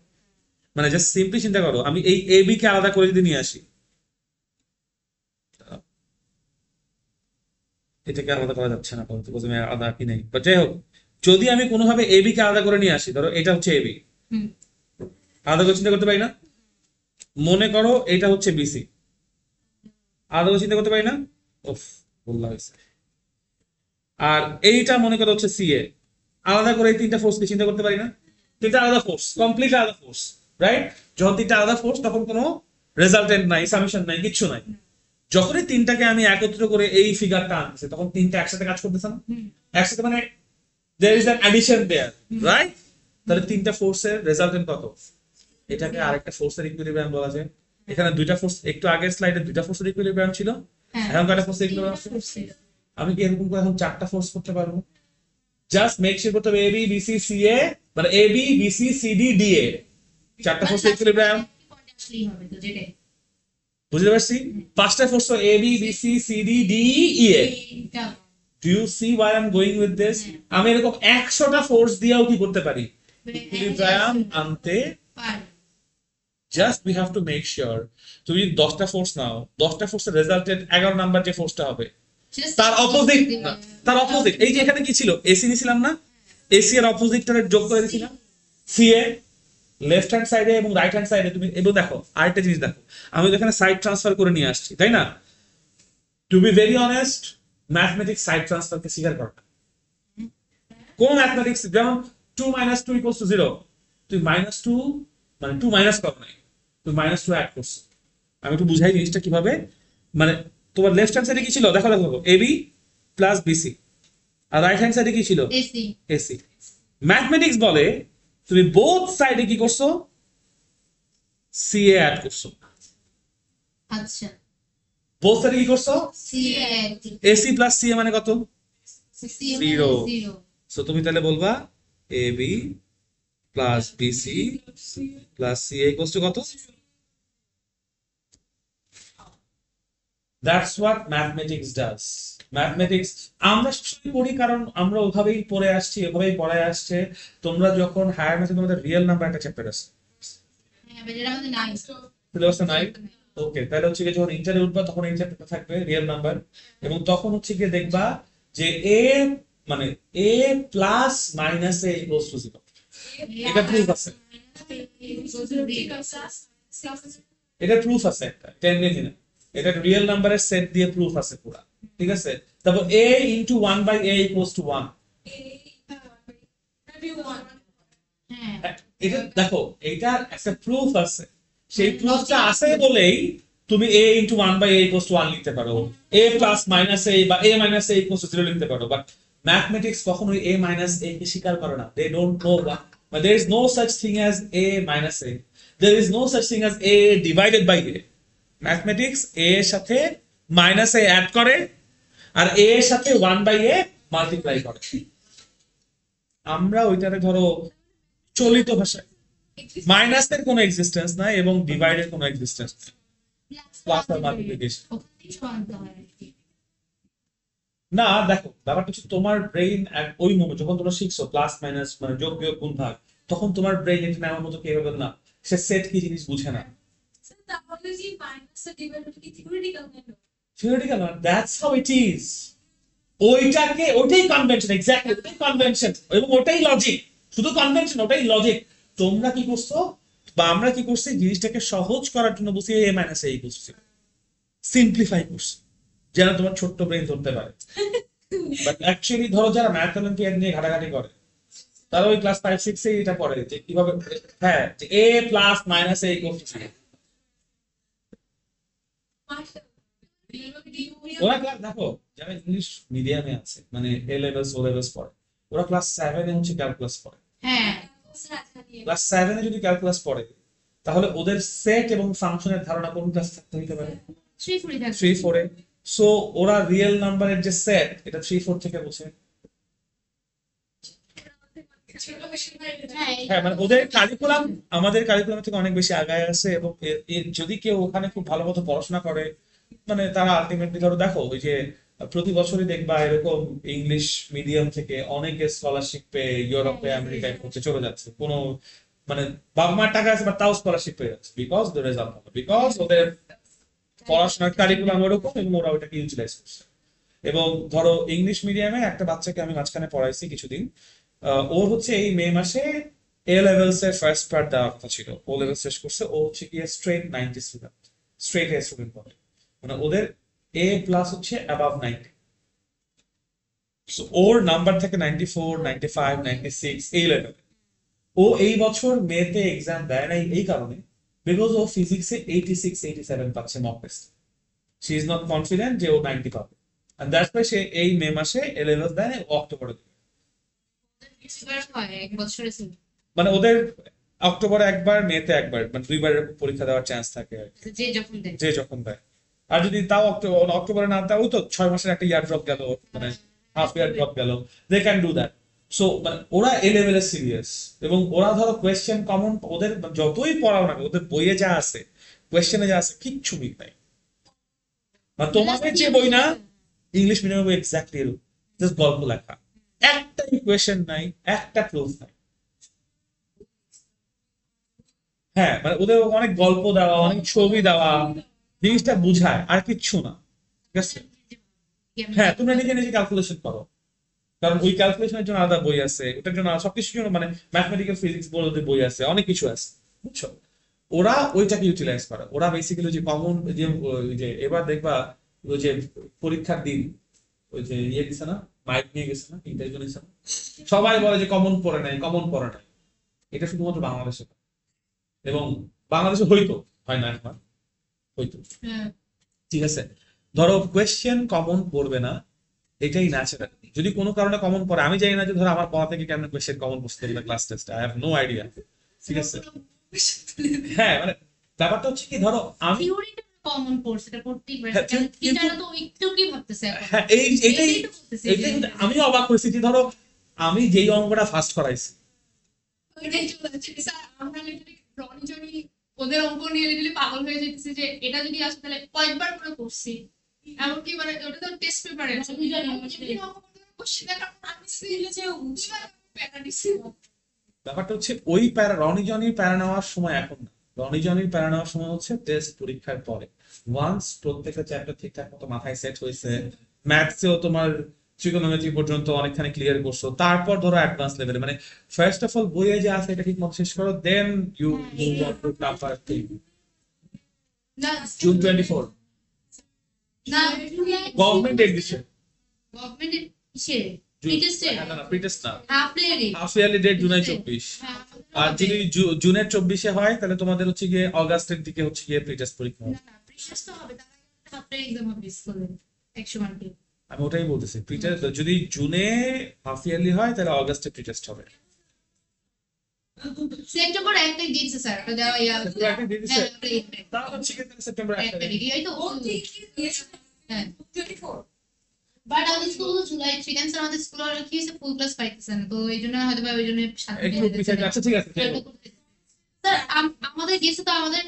A: মানে জাস্ট সিম্পলি চিন্তা করো, আমি এই এ বি কে আলাদা করে যদি নিয়ে আসি, এটাকে আলাদা করা যাচ্ছে না, প্রথমে আলাদা কি নেই, বাট যাই হোক, যদি আমি কোনোভাবে এ বি কে আলাদা করে নিয়ে আসি, ধরো এটা হচ্ছে এ বি,
B: হুম
A: আলাদা করে চিন্তা করতে পারি না? মনে করো এটা হচ্ছে বিসি, আলাদা করে চিন্তা করতে পারি না? ওফ, বললা হয়েছে। আর এইটা মনে করো হচ্ছে সি এ, আলাদা করে এই তিনটা ফোর্সকে চিন্তা করতে পারি না? তিনটা আলাদা ফোর্স, কমপ্লিট আলাদা ফোর্স, রাইট? যখন তিনটা আলাদা ফোর্স তখন কোনো রেজাল্টেন্ট নাই, সামেশন নাই, কিচ্ছু নাই। যখনই তিনটাকে আমি একত্র করে এই ফিগারটা আনতেছি, তখন তিনটা একসাথে কাজ করতেছে না? একসাথে মানে there is an addition there, right? তাহলে তিনটা ফোর্সের রেজাল্টেন্ট কত? এটাকে আরেকটা ফোর্সের ইকুইলিব্রিয়াম বলা যায়। এখানে দুইটা ফোর্স, একটু আগের স্লাইডে দুইটা ফোর্সের ইকুইলিব্রিয়াম ছিল,
B: হ্যাঁ
A: এখন কয়টা ফোর্সের ইকুইলিব্রিয়াম আছে? আমি কি এরকম করে এখন চারটা ফোর্স করতে পারবো? জাস্ট মেক শিওর করতে হবে A B B C C A, মানে A B B C C D D A, চারটা ফোর্সের ইকুইলিব্রিয়াম।
B: আসলেই হবে তো যেটাই
A: বুঝতে পারছি? পাঁচটা ফোর্স তো A B B C C D D E A.
B: এইটা
A: do you see why I am going with this? আমি এরকম 100টা ফোর্স দিয়েও কি করতে পারি? ইকুইলিব্রিয়াম আনতে।
B: পারি
A: just we have to make sure, তুমি যদি 10টা ফোর্স নাও, 10টা ফোর্সের রেজাল্টেড 11 নাম্বার যে ফোর্সটা হবে
B: Just
A: তার অপোজিট, তার অপোজিট। এই যে এখানে কি ছিল, এসি নিছিলাম না, এসি এর অপোজিটটারে যোগ করে দিছিলাম সি এ, লেফট হ্যান্ড সাইডে এবং রাইট হ্যান্ড সাইডে। তুমি এবং দেখো আরেকটা জিনিস দেখো, আমি তো এখানে সাইড ট্রান্সফার করে নিয়ে আসছি, তাই না? To be very honest, mathematics side ট্রান্সফারকে স্বীকার করে না। কোন ম্যাথমেটিক্স, যেমন 2 - 2 = 0, তুই -2 মানে 2 মাইনাস কর নাই, তুই -2 অ্যাড করছিস। আমি একটু বুঝাই জিনিসটা কিভাবে। মানে তোমার লেফট হ্যান্ড সাইডে কি ছিল, দেখো দেখো, এবি প্লাস বিসি, আর রাইট হ্যান্ড সাইডে কি ছিল?
B: AC
A: AC. ম্যাথমেটিক্স বলে তুমি বোথ সাইডে কি করছো? সিএ অ্যাড করছো।
B: আচ্ছা
A: বোথ সাইডে কি করছো?
B: সি
A: এসি প্লাস সিএ মানে কত?
B: C
A: Zero.
B: 0
A: সো তুমি তাহলে বলবা AB plus BC plus CA equals to কত? That's what mathematics does. Mathematics আমরা সবসময় পড়ি কারণ আমরা ওভাবেই পড়ে আসছি, ওভাবেই পড়ায় আসছে। তোমরা যখন হায়ার ম্যাথে তোমাদের রিয়েল নাম্বার একটা চ্যাপ্টার আছে,
B: হ্যাঁ যেটা আমাদের নাই
A: সিলেবাসটা নাই। ওকে, তাহলে হচ্ছে গিয়ে যখন ইন্টারে উঠবা তখন এই চ্যাপ্টারটা থাকবে রিয়েল নাম্বার, এবং তখন হচ্ছে গিয়ে দেখবা যে এ মানে A plus minus A equals to 0। এটা প্রুফ আছে, এটা প্রুফ আছে, একটা টেন্ডেন্সি না, এটা রিয়েল নাম্বারের সেট দিয়ে প্রুফ আছে পুরো, ঠিক আছে? তারপর a into 1 by a equals to 1,
B: হ্যাঁ
A: এটা দেখো, এইটার একটা প্রুফ আছে। সেই প্রুফটা আছে বলেই তুমি a into 1 by a equals to 1 লিখতে পারো, a প্লাস মাইনাস a বা a minus a equals to 0 লিখতে পারো। বাট ম্যাথমেটিক্স কখনোই a মাইনাস a কে স্বীকার করে না। They don't know what, but there is no such thing as a minus a, there is no such thing as a divided by a. Mathematics a এর সাথে মাইনাস a অ্যাড করে আর a এর সাথে 1 বাই a মাল্টিপ্লাই করে। আমরা ওইটারে ধরো চলিত ভাষায় মাইনাসের কোনো এক্সিস্টেন্স নাই এবং ডিভাইডের কোনো এক্সিস্টেন্স নাই, প্লাস আর মাল্টিপ্লিকেশন না। দেখো ব্যাপারটা হচ্ছে তোমার ব্রেইন ওই মোমেন্ট যখন তোমরা শিখছো প্লাস মাইনাস মানে যোগ বিয়োগ গুণ ভাগ, তখন তোমার ব্রেইন এটা নেওয়ার মতো কেউ হবে না, সে সেট কি জিনিস বুঝে না। থিওরিটিক্যাল না, দ্যাটস হাউ ইট ইজ। ওইটাকে ওইটাই কনভেনশন, এক্স্যাক্টলি ওইটাই কনভেনশন এবং ওটাই লজিক। শুধু কনভেনশন, ওটাই লজিক। তোমরা কি করছো বা আমরা কি করছি, জিনিসটাকে সহজ করার জন্য বসে এ মাইনাস এই করছি, সিম্পলিফাই করছি, যেন তোমার ছোট্ট ব্রেন ধরতে পারে। বাট অ্যাকচুয়ালি ধরো যারা ম্যাথ অলিম্পিয়াড নিয়ে ঘাটাঘাটি করে, তারা ওই ক্লাস 5-6 এ এটা পড়ে যে কিভাবে, হ্যাঁ, যে a plus minus a equal to 0। ওরা ক্লাস দেখো, যারা ইংলিশ মিডিয়ামে আছে, মানে এ লেভেলস ও লেভেলস পড়ে, ওরা ক্লাস 7 এ হচ্ছে ক্যালকুলাস পড়ে।
B: হ্যাঁ
A: ক্লাস 7 এ যদি ক্যালকুলাস পড়ে, তাহলে ওদের সেট এবং ফাংশনের ধারণা কোন ক্লাস থাকতে হতে পারে?
B: 3 থাকে
A: 3-4 এ। সো ওরা রিয়েল নাম্বারের যে সেট, এটা 3-4 থেকে বোঝে।
B: হ্যাঁ
A: হ্যাঁ, মানে ওদের কারিকুলাম আমাদের কারিকুলাম থেকে অনেক বেশি আগায় আছে, এবং যদি কেউ ওখানে খুব ভালো মতো পড়াশোনা করে, মানে তারা আলটিমেটলি ধরো দেখো ওই যে প্রতি বছরই দেখবা এরকম ইংলিশ মিডিয়াম থেকে অনেকে স্কলারশিপ পেয়ে ইউরোপে আমেরিকায় পড়তে চলে যাচ্ছে, কোনো মানে বাবা মার টাকা আছে বা তাও স্কলারশিপ পেয়ে যাচ্ছে, বিকজ দ্য রেজাল্ট ভালো, বিকজ ওদের পড়াশোনার কারিকুলাম ওরকম এবং ওরা ওটাকে ইউটিলাইজ করছে। এবং ধরো ইংলিশ মিডিয়ামে একটা বাচ্চাকে আমি মাঝখানে পড়াইছি কিছুদিন, ওর হচ্ছে এই মে মাসে এ লেভেলস এর ফার্স্ট পার্ট দেওয়ার কথা ছিল, ও লেভেল শেষ করছে, ও হচ্ছে কি straight 90 student, straight a student বলে, মানে ওদের এ প্লাস হচ্ছে অ্যাবাভ 90। সো ওর নাম্বার থেকে 94, 95, 96 এই লেভেল। ও এই বছর মেতে এক্সাম দেয় না এই কারণে, বিকজ ও ফিজিক্সে 86, 87 পাচ্ছে mock test. She is not confident যে ও 90 পাবে, এন্ড দ্যাটস ওয়াই সে এই মে মাসে এ লেভেল দেয় না, ও অক্টোবরে দেবে।
B: হয় এক বছরে ছিল
A: মানে ওদের অক্টোবরে একবার, মেতে একবার, মানে দুইবার এরকম পরীক্ষা দেওয়ার চান্স থাকে আর কি,
B: যে যখন দেয়
A: যে যখন দেয়। আর যদি তাও অক্টোবরে না দেয়, ওই তো 6 মাসের একটা ইয়ার ড্রপ গেল, মানে হাফ ইয়ার ড্রপ গেল, they can do that. So মানে ওরা এ লেভেলে সিরিয়াস, এবং ওরা ধরো কোয়েশ্চেন কমন, ওদের যতই পড়াও না, ওদের বইয়ে যা আছে, কোয়েশ্চেনে যা আছে, কিচ্ছু মিল নাই। মানে তোমাদের যে বই না, ইংলিশ মিডিয়ামের বই এক্স্যাক্টলি এরকম, জাস্ট গল্প লেখা, একটা ইকুয়েশন নাই, একটা প্রুফ নাই। হ্যাঁ, মানে ওদের অনেক গল্প দেওয়া, অনেক ছবি দেওয়া, জিনিসটা বুঝায়, আর কিচ্ছু না। ঠিক আছে, হ্যাঁ, তোমরা নিজে নিজে ক্যালকুলেশন করো, কারণ ওই ক্যালকুলেশনের জন্য আলাদা বই আছে, ওটার জন্য সবকিছুর জন্য, মানে ম্যাথমেটিক্যাল ফিজিক্স বলে বই আছে, অনেক কিছু আছে, বুঝছো? ওরা ওইটাকে ইউটিলাইজ করে, ওরা বেসিক্যালি যে কমন, যে ওই যে এবার দেখবা ওই যে পরীক্ষার দিন ওই যে ইয়ে গেছে না, মাইক নিয়ে গেছে না, ইন্টারভিউ নিয়েছে না, সবাই বলে যে কমন পড়ে নাই, কমন পড়ে নাই। এটা শুধুমাত্র বাংলাদেশে না। এবং বাংলাদেশে হইতো, হয় না এখন, হইতো।
B: হ্যাঁ
A: ঠিক আছে, ধরো কোয়েশ্চেন কমন পড়বে না, এটাই ন্যাচারাল। যদি কোনো কারণে কমন পড়ে, আমি জানি না যে ধরো আমার পড়া থেকে কেমন কোয়েশ্চেন কমন পড়তে হবে ক্লাস টেস্টে, আই হ্যাভ নো আইডিয়া। ঠিক আছে, হ্যাঁ, মানে ব্যাপারটা হচ্ছে কি, ধরো আমি,
B: থিওরিটা কমন কোর্স এটা করতেই পারে,
A: হ্যাঁ,
B: কারণ
A: কিন্তু-
B: টিচাররা তো একটু কি ভাবতেছে এখন
A: হ্যাঁ, এটাই
B: তো বলতেছে
A: এটাই কিন্তু আমিও অবাক হয়েছি যে ধরো আমি যেই অঙ্কটা ফার্স্ট করাইছি,
C: ওইটাই চলে যাচ্ছে স্যার, আমরা লিটারালি রনি জনি ওদের অঙ্ক নিয়ে লিটারালি পাগল হয়ে যেতেছি যে এটা যদি আসে তাহলে কয়েকবার করে করছি, এমনকি মানে ওটা তো টেস্ট পেপারে কোশ্চেন দেখার পর আমি সিলে যে প্যারা দিছি।
A: ব্যাপারটা হচ্ছে ওই প্যারা, রনি জনির প্যারা নেওয়ার সময় এখন না, রনি জনির প্যারা নেওয়ার সময় হচ্ছে টেস্ট পরীক্ষার পরে। ওয়ান্স প্রত্যেকটা চ্যাপ্টার ঠিকঠাক মতো মাথায় সেট হয়েছে, ম্যাথসেও তোমার ট্রিগোনোমেট্রি পর্যন্ত অনেকখানি ক্লিয়ার করছো, তারপর ধরো অ্যাডভান্স লেভেলে, মানে ফার্স্ট অফ অল বইয়ে যে আছে এটা ঠিক মতো শেষ করো, then you move on to tougher thing.
B: না
A: জুন 24
B: না
A: গভর্নমেন্ট এডিশন,
B: গভর্নমেন্টের কিসের প্রিটেস্টে
A: না প্রিটেস্ট না,
B: half yearly
A: half yearly date July 24। আর যদি জুনের 24-এ হয়, তাহলে তোমাদের হচ্ছে গিয়ে অগাস্টের দিকে হচ্ছে গিয়ে প্রিটেস্ট পরীক্ষা হবে।
B: না না প্রিটেস্ট তো হবে, তার হাফ ইয়ার এক্সাম হবে স্কুলে 100 মার্কের।
A: আমি ওটাই বলতেছি, প্রিটেস্ট যদি জুনে হাফ ইয়ারলি হয়, তাহলে অগাস্টে প্রিটেস্ট হবে।
B: সেপ্টেম্বর 1 তারিখ দিয়েছে স্যার, ওটা দেওয়া ইয়া
A: সেপ্টেম্বর 1 তারিখ দিয়ে দিছে?
B: হ্যাঁ ওটা এই তারিখ।
A: তাহলে হচ্ছে গিয়ে তাহলে সেপ্টেম্বর 1
B: 1
A: তারিখ।
B: তারিখ এই তো হ্যাঁ
C: 24
B: বাট আমাদের স্কুল তো জুলাই 3 ক্যান্সার, আমাদের স্কুল আর কি হয়েছে ফুল ক্লাস পাইতেছে না, তো এই জন্য হয়তো বা ওই জন্য
A: একটু পিছিয়ে যাচ্ছে, ঠিক আছে, যাই হোক।
B: স্যার আমাদের গেছে তো আমাদের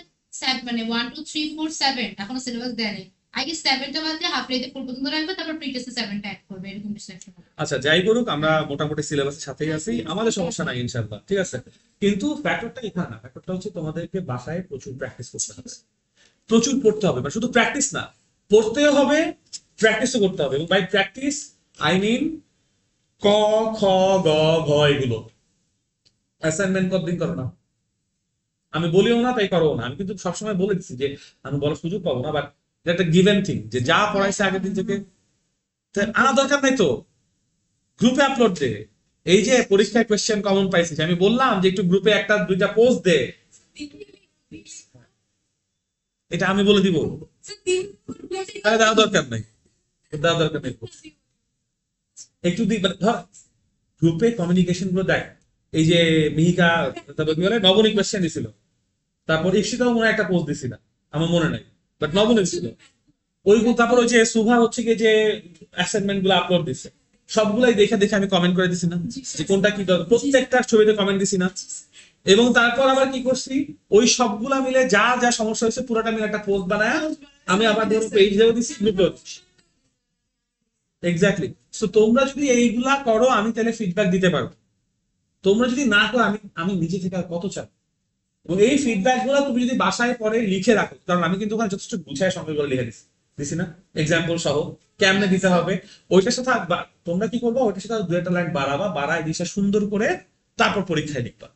B: মানে 1 2 3 4 7 এখনো সিলেবাস দেয়নি, আগে 7টা বাদে হাফ ইয়ারতে ফুল পর্যন্ত রাখবে, তারপর প্রিটেস্টে 7টা অ্যাড করবে, এরকম কিছু একটা হবে।
A: আচ্ছা, যাই করুক, আমরা মোটামুটি সিলেবাসের সাথেই আছি, আমাদের সমস্যা নাই ইনশাআল্লাহ, ঠিক আছে। কিন্তু ফ্যাক্টরটা এখানে না, ফ্যাক্টরটা হচ্ছে তোমাদেরকে বাসায় প্রচুর প্র্যাকটিস করতে হবে, প্রচুর পড়তে হবে, মানে শুধু প্র্যাকটিস না, পড়তেও হবে, প্র্যাকটিসও করতে হবে। এবং বাই প্র্যাকটিস আই মিন ক খ গ ঘ এগুলো, অ্যাসাইনমেন্ট কতদিন করো না? আমি বলিও না তাই করো না, আমি কিন্তু সবসময় বলে দিচ্ছি যে আমি বলার সুযোগ পাবো না, বাট একটা গিভেন থিং যে যা পড়াইছে আগের দিন থেকে আনা দরকার নাই তো, গ্রুপে আপলোড দে। এই যে পরীক্ষায় কোয়েশ্চেন কমন পাইছিস, আমি বললাম যে একটু গ্রুপে একটা দুইটা পোস্ট দে, এটা আমি বলে দিব, তাহলে দেওয়া দরকার নাই, দেওয়া দরকার নেই। একটু মানে ধর গ্রুপে কমিউনিকেশন গুলো দেখ, এই যে মিহিকা তারপর কি বলে নবনী কোয়েশ্চেন দিছিল, তারপর ঈশিতাও মনে হয় একটা পোস্ট দিছিল, আমার মনে নাই, বাট নবনী দিছিল ওইগুলো। তারপর ওই যে সুভা হচ্ছে কি যে অ্যাসাইনমেন্ট গুলো আপলোড দিছে, সবগুলাই দেখে দেখে আমি কমেন্ট করে দিছি না যে কোনটা কি দরকার, প্রত্যেকটা ছবিতে কমেন্ট দিছি না। এবং তারপর আবার কি করছি, ওই সবগুলা মিলে যা যা সমস্যা হয়েছে পুরোটা মিলে একটা পোস্ট বানায় আমি আবার ধরো পেজেও দিছি, গ্রুপেও দিছি। এক্স্যাক্টলি। সো তোমরা যদি এইগুলা করো আমি তাহলে ফিডব্যাক দিতে পারবো, তোমরা যদি না করো আমি আমি নিজে থেকে আর কত চাপ। এবং এই ফিডব্যাক গুলো তুমি যদি বাসায় পরে লিখে রাখো, কারণ আমি কিন্তু ওখানে যথেষ্ট গুছায় সঙ্গে করে লিখে দিছি না, এক্সাম্পল সহ কেমনে দিতে হবে ওইটার সাথে তোমরা কি করবো, ওইটার সাথে দু একটা লাইন বাড়াবা, বাড়ায় দিশা সুন্দর করে তারপর পরীক্ষায় লিখবা,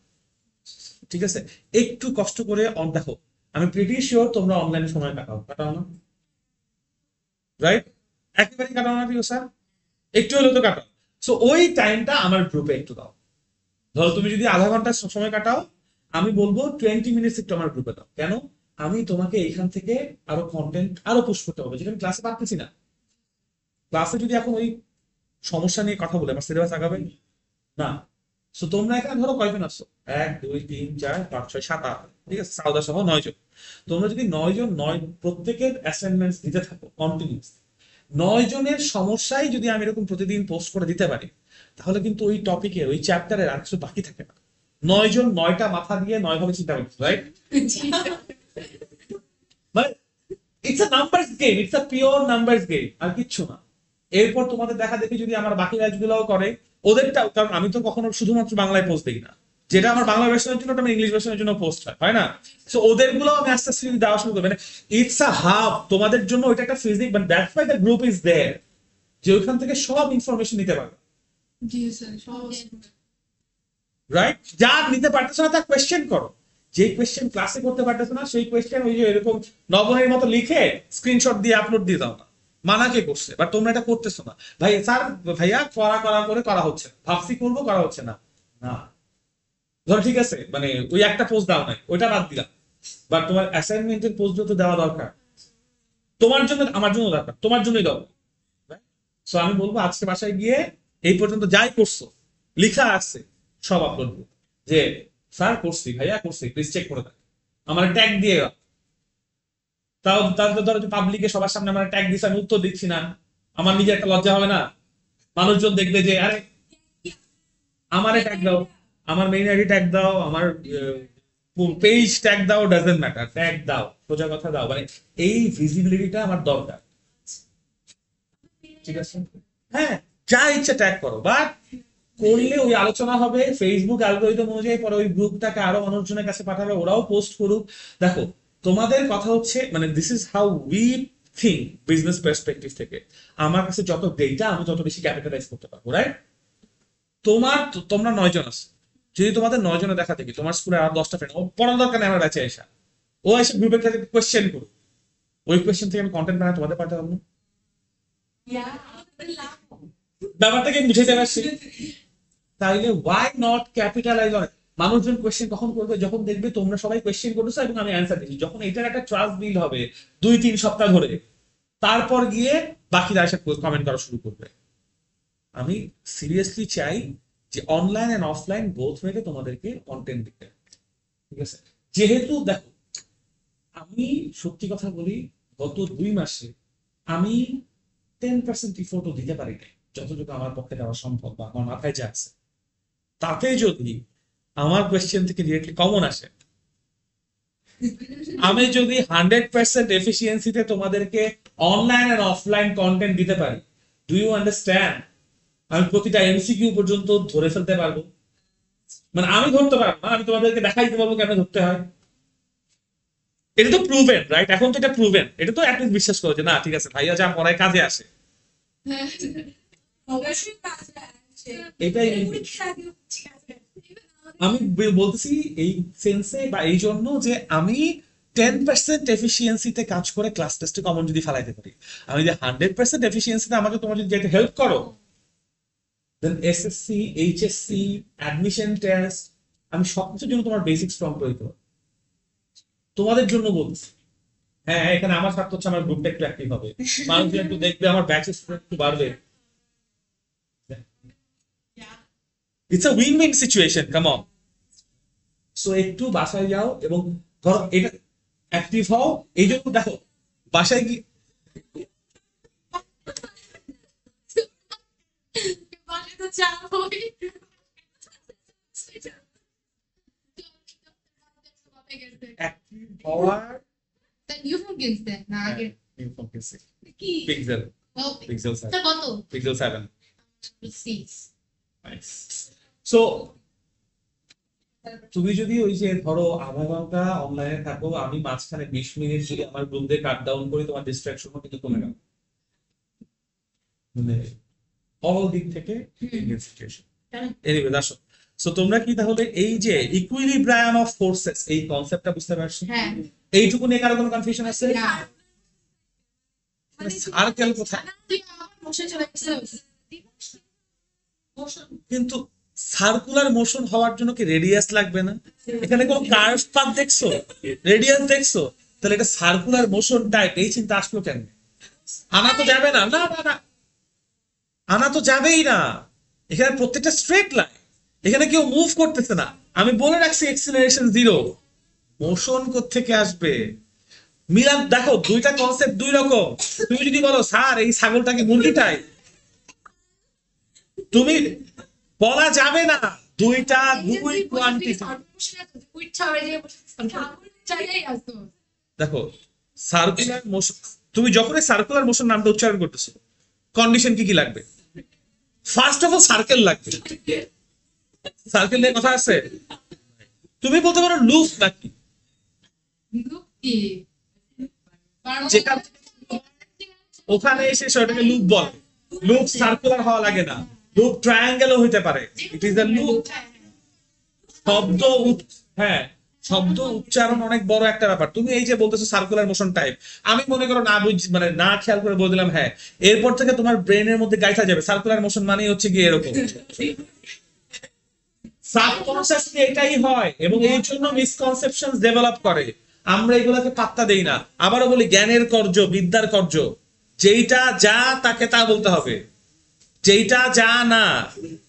A: ঠিক আছে? একটু কষ্ট করে দেখো, আমি প্রিটি শিওর তোমরা অনলাইনে সময় কাটাও না, রাইট? একেবারেই কাটাও না প্রিয় স্যার, একটু হলেও তো কাটাও। সো ওই টাইমটা আমার গ্রুপে একটু দাও, ধরো তুমি যদি আধা ঘন্টা সময় কাটাও, আমি বলবো 20 মিনিটস একটু আমার গ্রুপে দাও। কেন? আমি তোমাকে এইখান থেকে আরো কন্টেন্ট আরো পুশ করতে হবে, যেটা আমি ক্লাসে পারতেছি না। ক্লাসে যদি এখন ওই সমস্যা নিয়ে কথা বলে আমার সিলেবাস আগাবে না। সো তোমরা এখানে ধরো কয়জন আসছো, 1 2 3 4 5 6 7 8, ঠিক আছে, সাউদা সহ 9 জন। তোমরা যদি 9 জন 9 প্রত্যেকের অ্যাসাইনমেন্টস দিতে থাকো কন্টিনিউস, 9 জনের সমস্যাই যদি আমি এরকম প্রতিদিন পোস্ট করে দিতে পারি, তাহলে কিন্তু ওই টপিকের ওই চ্যাপ্টারের আর কিছু বাকি থাকে না। 9 জন 9টা মাথা দিয়ে 9 ভাবে চিন্তা করছে, রাইট? মানে it's a numbers game, it's a pure numbers game, আর কিচ্ছু না। এরপর তোমাদের দেখা দেখি যদি আমার বাকি ব্যাচগুলোও করে ওদেরটা, কারণ আমি তো কখনো শুধুমাত্র বাংলায় পোস্ট দিই না, যেটা আমার বাংলা ভার্সনের জন্য ওটা ইংলিশ ভার্সনের জন্য পোস্ট হয় না? সো ওদের গুলো আমি আস্তে আস্তে দেওয়া শুরু করবো, মানে ইটস আ হাব তোমাদের জন্য, ওইটা একটা physic, but that's why the group is there, যে ওইখান থেকে সব ইনফরমেশন নিতে পারবে,
C: জি স্যার,
A: রাইট? যা নিতে পারতেছো না তা কোয়েশ্চেন করো, যে কোয়েশ্চেন ক্লাসে করতে পারতেছো না সেই কোয়েশ্চেন ওই যে এরকম নবনের মতো লিখে স্ক্রিনশট দিয়ে আপলোড দিয়ে দাও না, মানা কে করছে? বাট তোমরা এটা করতেছো না। ভাই স্যার ভাইয়া করা হচ্ছে না, ভাবছি করবো করা হচ্ছে না, না ধর ঠিক আছে, মানে ওই একটা পোস্ট দাও নাই ওইটা বাদ দিলাম, বাট তোমার অ্যাসাইনমেন্টের পোস্ট তো দেওয়া দরকার, তোমার জন্য আমার জন্য দরকার, তোমার জন্যই দরকার। সো আমি বলবো আজকে বাসায় গিয়ে এই পর্যন্ত যাই করছো লিখা আছে সব আপলোড করো, যে স্যার করছি ভাইয়া করছি প্লিজ চেক করে দেন, আমার ট্যাগ দিয়ে দাও। তাও তাদের ধরো পাবলিকে সবার সামনে আমার ট্যাগ দিচ্ছে, আমি উত্তর দিচ্ছি না, আমার নিজে একটা লজ্জা হবে না? মানুষজন দেখবে যে আরে আমারে ট্যাগ দাও, আমার মেইন আইডি ট্যাগ দাও, আমার পেজ ট্যাগ দাও, ডাজন্ট ম্যাটার, ট্যাগ দাও, সোজা কথা দাও, মানে এই ভিজিবিলিটিটা আমার দরকার, ঠিক আছে? হ্যাঁ, যা ইচ্ছা ট্যাগ করো, বাট করলে ওই আলোচনা হবে, ফেসবুক অ্যালগরিদম অনুযায়ী পরে ওই গ্রুপটাকে আরো মানুষজনের কাছে পাঠাবে, ওরাও পোস্ট করুক। দেখো তোমাদের কথা হচ্ছে, মানে this is how we think business perspective থেকে, আমার কাছে যত ডেটা আমি তত বেশি ক্যাপিটালাইজ করতে পারবো, রাইট? তোমরা 9 জন আছো, যদি তোমাদের 9 জনে দেখা দেখি তোমার স্কুলে আর 10টা ফ্রেন্ড, ও পড়ার দরকার নেই আমার ব্যাচে এসে, ও এসে গ্রুপের কাছে কোয়েশ্চেন করুক, ওই কোয়েশ্চেন থেকে আমি কন্টেন্ট বানাই তোমাদের পাঠাবো না। ব্যাপারটাকে আমি বুঝাইতে পারছি? তাইলে ওয়াই নট ক্যাপিটালাইজ অন? মানুষজন কোয়েশ্চেন কখন করবে? যখন দেখবে তোমরা সবাই কোয়েশ্চেন করতেছো এবং আমি অ্যান্সার দিচ্ছি, যখন এটার একটা ট্রাস্ট বিল্ড হবে 2-3 সপ্তাহ ধরে, তারপর গিয়ে বাকিরা এসে কমেন্ট করা শুরু করবে। আমি সিরিয়াসলি চাই যে অনলাইন এন্ড অফলাইন বোথ ওয়েতে তোমাদেরকে কন্টেন্ট দিতে, ঠিক আছে? যেহেতু দেখো আমি সত্যি কথা বলি, গত 2 মাসে আমি 10% ইফোর্টও দিতে পারি নাই, যতটুকু আমার পক্ষে দেওয়া সম্ভব বা আমার মাথায় যা আছে, তাতে যদি আমার কোয়েশ্চেন থেকে ডিরেক্টলি কমন আসে, আমি যদি 100% এফিসিয়েন্সিতে তোমাদেরকে অনলাইন এন্ড অফলাইন কন্টেন্ট দিতে পারি, ডু ইউ আন্ডারস্ট্যান্ড? আমি প্রতিটা এমসিকিউ পর্যন্ত ধরে ফেলতে পারবো, মানে আমি ধরতে পারবো না, আমি তোমাদেরকে দেখাই দিতে পারবো কেন ধরতে হয়। এটা তো প্রুভেন, রাইট? এখন তো এটা প্রুভেন, এটা তো অ্যাটলিস্ট বিশ্বাস করো যে না ঠিক আছে ভাইয়া যা পড়ায় কাজে আসে,
C: অবশ্যই কাজে আসে।
A: এটাই আমি বলতেছি এই সেন্সে বা এই জন্য যে আমি 10% এফিসিয়েন্সিতে কাজ করে ক্লাস টেস্টে কমন যদি ফেলাইতে পারি, আমি যদি 100% এফিসিয়েন্সিতে আমাকে তোমার যদি যেতে হেল্প করো, দেন এসএসসি, এইচএসসি, অ্যাডমিশন টেস্ট, আমি সবকিছুর জন্য তোমার বেসিক স্ট্রং করে দিতে পারবো। তোমাদের জন্য বলছি। হ্যাঁ, এখানে আমার স্বার্থ হচ্ছে আমার গ্রুপটা একটু অ্যাক্টিভ হবে, মানুষ একটু দেখবে, আমার ব্যাচেস একটু বাড়বে। It's a win win situation, come on. So একটু বাসায় যাও এবং ধরো এটা অ্যাক্টিভ হও। এই জন্য দেখো বাসায় কি
C: বাসায় তো চা হই
A: অ্যাক্টিভ হওয়ার
B: তা নিউ ফোন কিনতে না আগে
C: কি
A: পিক্সেল
B: ও
A: পিক্সেল
B: তা কত
A: পিক্সেল 7
B: 6
A: নাইস। সো তুমি যদি ওই যে ধরো আধা ঘন্টা অনলাইনে থাকো, আমি মাঝখানে 20 মিনিট যদি আমার গ্রুপ দিয়ে কাট ডাউন করি, তোমার ডিস্ট্রাকশনও কিন্তু কমে গেল, মানে অল দিক থেকে সিচুয়েশন। এনিওয়ে আসো, সো তোমরা কি তাহলে এই যে ইকুইলিব্রায়াম অফ ফোর্সেস এই কনসেপ্টটা বুঝতে পারছো?
B: হ্যাঁ
A: এইটুকু নিয়ে কারো কোনো কনফিউশন আছে?
B: না
A: সার্কেল কোথায়?
C: তুই আমার বসে চলে গেছিস
A: কিন্তু সার্কুলার মোশন হওয়ার জন্য কি রেডিয়াস লাগবে না? এখানে কোনো কার্ভ পাথ দেখছো, রেডিয়াস দেখছো? তাহলে এটা সার্কুলার মোশন টাইপ, এই চিন্তা আসলো কেন? আনা তো যাবে না, না না না, আনা তো যাবেই না। এখানে প্রত্যেকটা স্ট্রেট লাইন, এখানে কেউ মুভ করতেছে না। আমি বলে রাখছি এক্সিলারেশন 0, মোশন কোত্থেকে আসবে? মিলান দেখো, দুইটা কনসেপ্ট দুই রকম। তুমি যদি বলো স্যার এই ছাগলটাকে মুরগি টাইপ, তুমি বলা যাবে না, দুইটা দুই কোয়ান্টিটি। দেখো সার্কুলার মোশন, তুমি যখন সার্কুলার মোশন নামটা উচ্চারণ করতেছো, কন্ডিশন কি কি লাগবে? ফার্স্ট অফ অল সার্কেল লাগবে। সার্কেল নিয়ে কথা আছে? তুমি বলতে পারো লুপ নাকি, যেটা ওখানে এসে সেটাকে লুপ বলে। লুপ সার্কুলার হওয়া লাগে না, লুপ ট্রায়াঙ্গেলও হইতে পারে। It is a loop. শব্দ হ্যাঁ, শব্দ উচ্চারণ অনেক বড় একটা ব্যাপার। তুমি এই যে বলতেছো সার্কুলার মোশন টাইপ, আমি মনে করো না মানে না খেয়াল করে বলে দিলাম হ্যাঁ, এরপর থেকে তোমার ব্রেনের মধ্যে গাইথা যাবে সার্কুলার মোশন মানে হচ্ছে কি এরকম। সাবকনসিয়াসলি এটাই হয় এবং এই জন্য মিসকনসেপশন ডেভেলপ করে। আমরা এগুলাকে পাত্তা দেই না। আবারও বলি, জ্ঞানের কর্য, বিদ্যার কর্য। যেইটা যা তাকে তা বলতে হবে, যেইটা যা না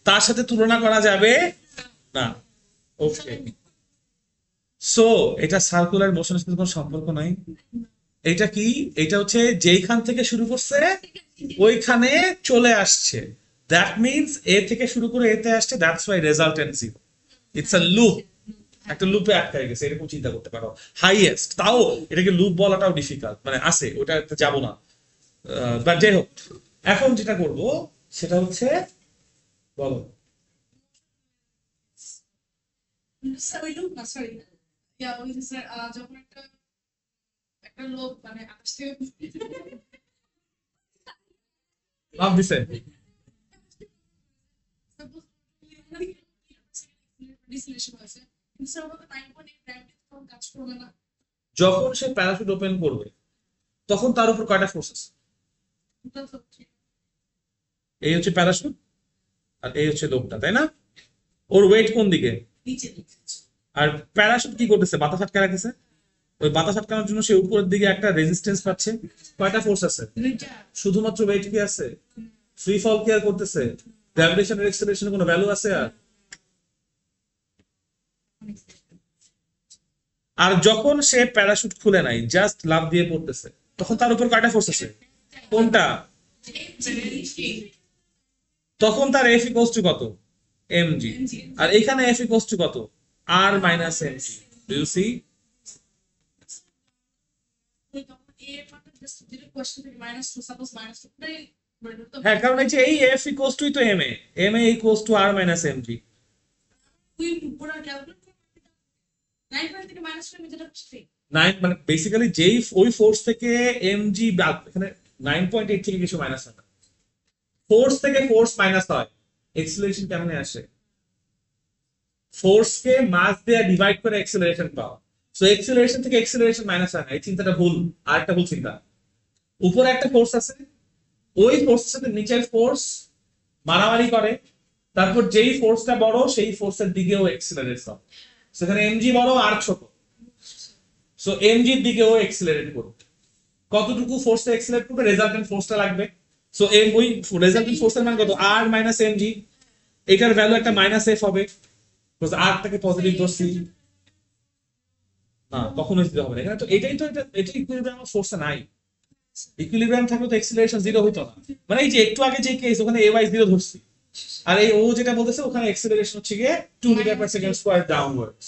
A: তার সাথে তুলনা করা যাবে না। ওকে, সো এটা সার্কুলার মোশনের সাথে কোনো সম্পর্ক নাই। এটা কি? এটা হচ্ছে যেইখান থেকে শুরু করছে ওইখানে চলে আসছে। দ্যাট মিনস এ থেকে শুরু করে এতে আসছে, that's why resultant 0। It's a loop, একটা লুপে আটকায় গেছে, এরকম চিন্তা করতে পারো। হাইয়েস্ট তাও এটাকে লুপ বলাটাও ডিফিকাল্ট, মানে আছে ওটা যাবো না। বাট যাই হোক, এখন যেটা করব সেটা হচ্ছে, বলো
C: যখন একটা লোক মানে আকাশ থেকে
A: লাভ দিছে, যখন সে প্যারাশুট ওপেন করবে তখন তার উপর কয়টা ফোর্স আছে? এই হচ্ছে প্যারাশুট আর এই হচ্ছে লোকটা, তাই না? ওর ওয়েট কোন দিকে? আর প্যারাশুট কি করতেছে? বাতাস আটকে রাখতেছে। ওই বাতাস আটকানোর জন্য সে উপরের দিকে একটা রেজিস্ট্যান্স পাচ্ছে। কয়টা ফোর্স আছে? শুধুমাত্র ওয়েট কি আছে? ফ্রি ফল কি আর করতেছে? গ্র্যাভিটেশন আর এক্সেলারেশনের কোনো ভ্যালু আছে? আর যখন সে প্যারাশুট খুলে নাই, জাস্ট লাফ দিয়ে পড়তেছে, তখন তার উপর কয়টা ফোর্স আছে? কোনটা? তখন তার এফ ইকুয়ালস টু কত? mg। আর এখানে এফ ইকুয়ালস টু কত? r minus mg। Do you see? হ্যাঁ, কারণ এই যে এই এফ ইকুয়ালস টু তো ma equals to r minus mg। 9 মানে বেসিক্যালি যেই ওই ফোর্স থেকে mg, এখানে 9.8 থেকে কিছু মাইনাস হয় না। ফোর্স থেকে ফোর্স মাইনাস হয়, এক্সিলারেশন কেমনে আসে? ফোর্স কে মাস দিয়ে ডিভাইড করে অ্যাক্সেলারেশন পাও। সো অ্যাক্সেলারেশন থেকে অ্যাক্সেলারেশন মাইনাস হয় না, এই চিন্তাটা ভুল। আর একটা ভুল চিন্তা, উপরে একটা ফোর্স আছে, ওই ফোর্সের সাথে নিচের ফোর্স মারামারি করে, তারপর যেই ফোর্সটা বড় সেই ফোর্সের দিকেও অ্যাক্সেলারেট হয়। সেখানে এমজি বড় আর ছোট, সো এমজি এর দিকেও অ্যাক্সেলারেট করবে। কতটুকু ফোর্সে অ্যাক্সেলারেট করবে, রেজাল্টেন্ট ফোর্সটা লাগবে। সো এম ওই রেজাল্টেন্ট ফোর্সের মান কত, আর মাইনাস এমজি, এটার ভ্যালু একটা মাইনাস এফ হবে, বিকজ আর টাকে পজিটিভ ধরছি না, কখনোই দিতে হবে না এখানে। তো এটাই তো এটা ইকুইলিব্রিয়াম ফোর্সে নাই। ইকুইলিব্রিয়াম থাকলে তো অ্যাক্সেলারেশন জিরো হইতো না। মানে এই যে একটু আগে যে কেস, ওখানে এ বাই জিরো ধরছি, আর এই ও যেটা বলতেছে ওখানে অ্যাক্সেলারেশন হচ্ছে গিয়ে 2 metre per second square downwards.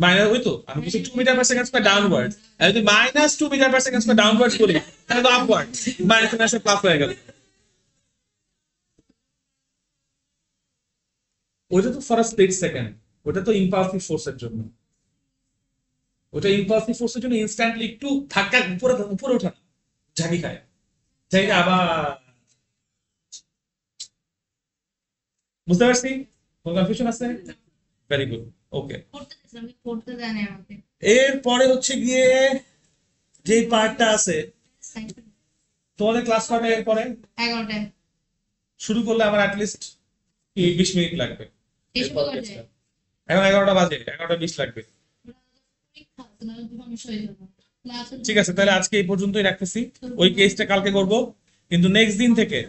A: Minus হইতো, আমি বলছি 2 metre per second square downwards, আর যদি minus 2 metre per second square downwards করি তাহলে তো আপওয়ার্ডস, মাইনাস মাইনাসে প্লাস হয়ে গেল। ওটা তো ফর আ স্প্লিট সেকেন্ড, ওটা তো ইম্পালসিভ ফোর্সের জন্য, ওটা ইম্পালসিভ ফোর্সের জন্য ইনস্ট্যান্টলি একটু ধাক্কা উপরে উপরে ওঠা না, ঝাঁকি খায়, ঝাঁকি আবার। বুঝতে পারছি? কোনো কনফিউশন আছে? ভেরি গুড, ওকে।
B: পড়তে দেয় না আমাকে।
A: এরপরে হচ্ছে গিয়ে যে পার্টটা আছে, তোমাদের ক্লাস কয়টা এরপরে?
B: 11টায়
A: শুরু করলে আমার অ্যাটলিস্ট 20 মিনিট লাগবে।
B: শেষ
A: এরপর
B: হয়ে
A: test
B: যায়।
A: টা। এখন 11টা বাজে, 11টা 20 লাগবে।
B: পরীক্ষা আছে, নাহলে সমস্যা হয়ে যাবে। ক্লাসে
A: ঠিক আছে, তাহলে আজকে এই পর্যন্তই রাখতেছি। ওই কেসটা কালকে করব, কিন্তু নেক্সট দিন থেকে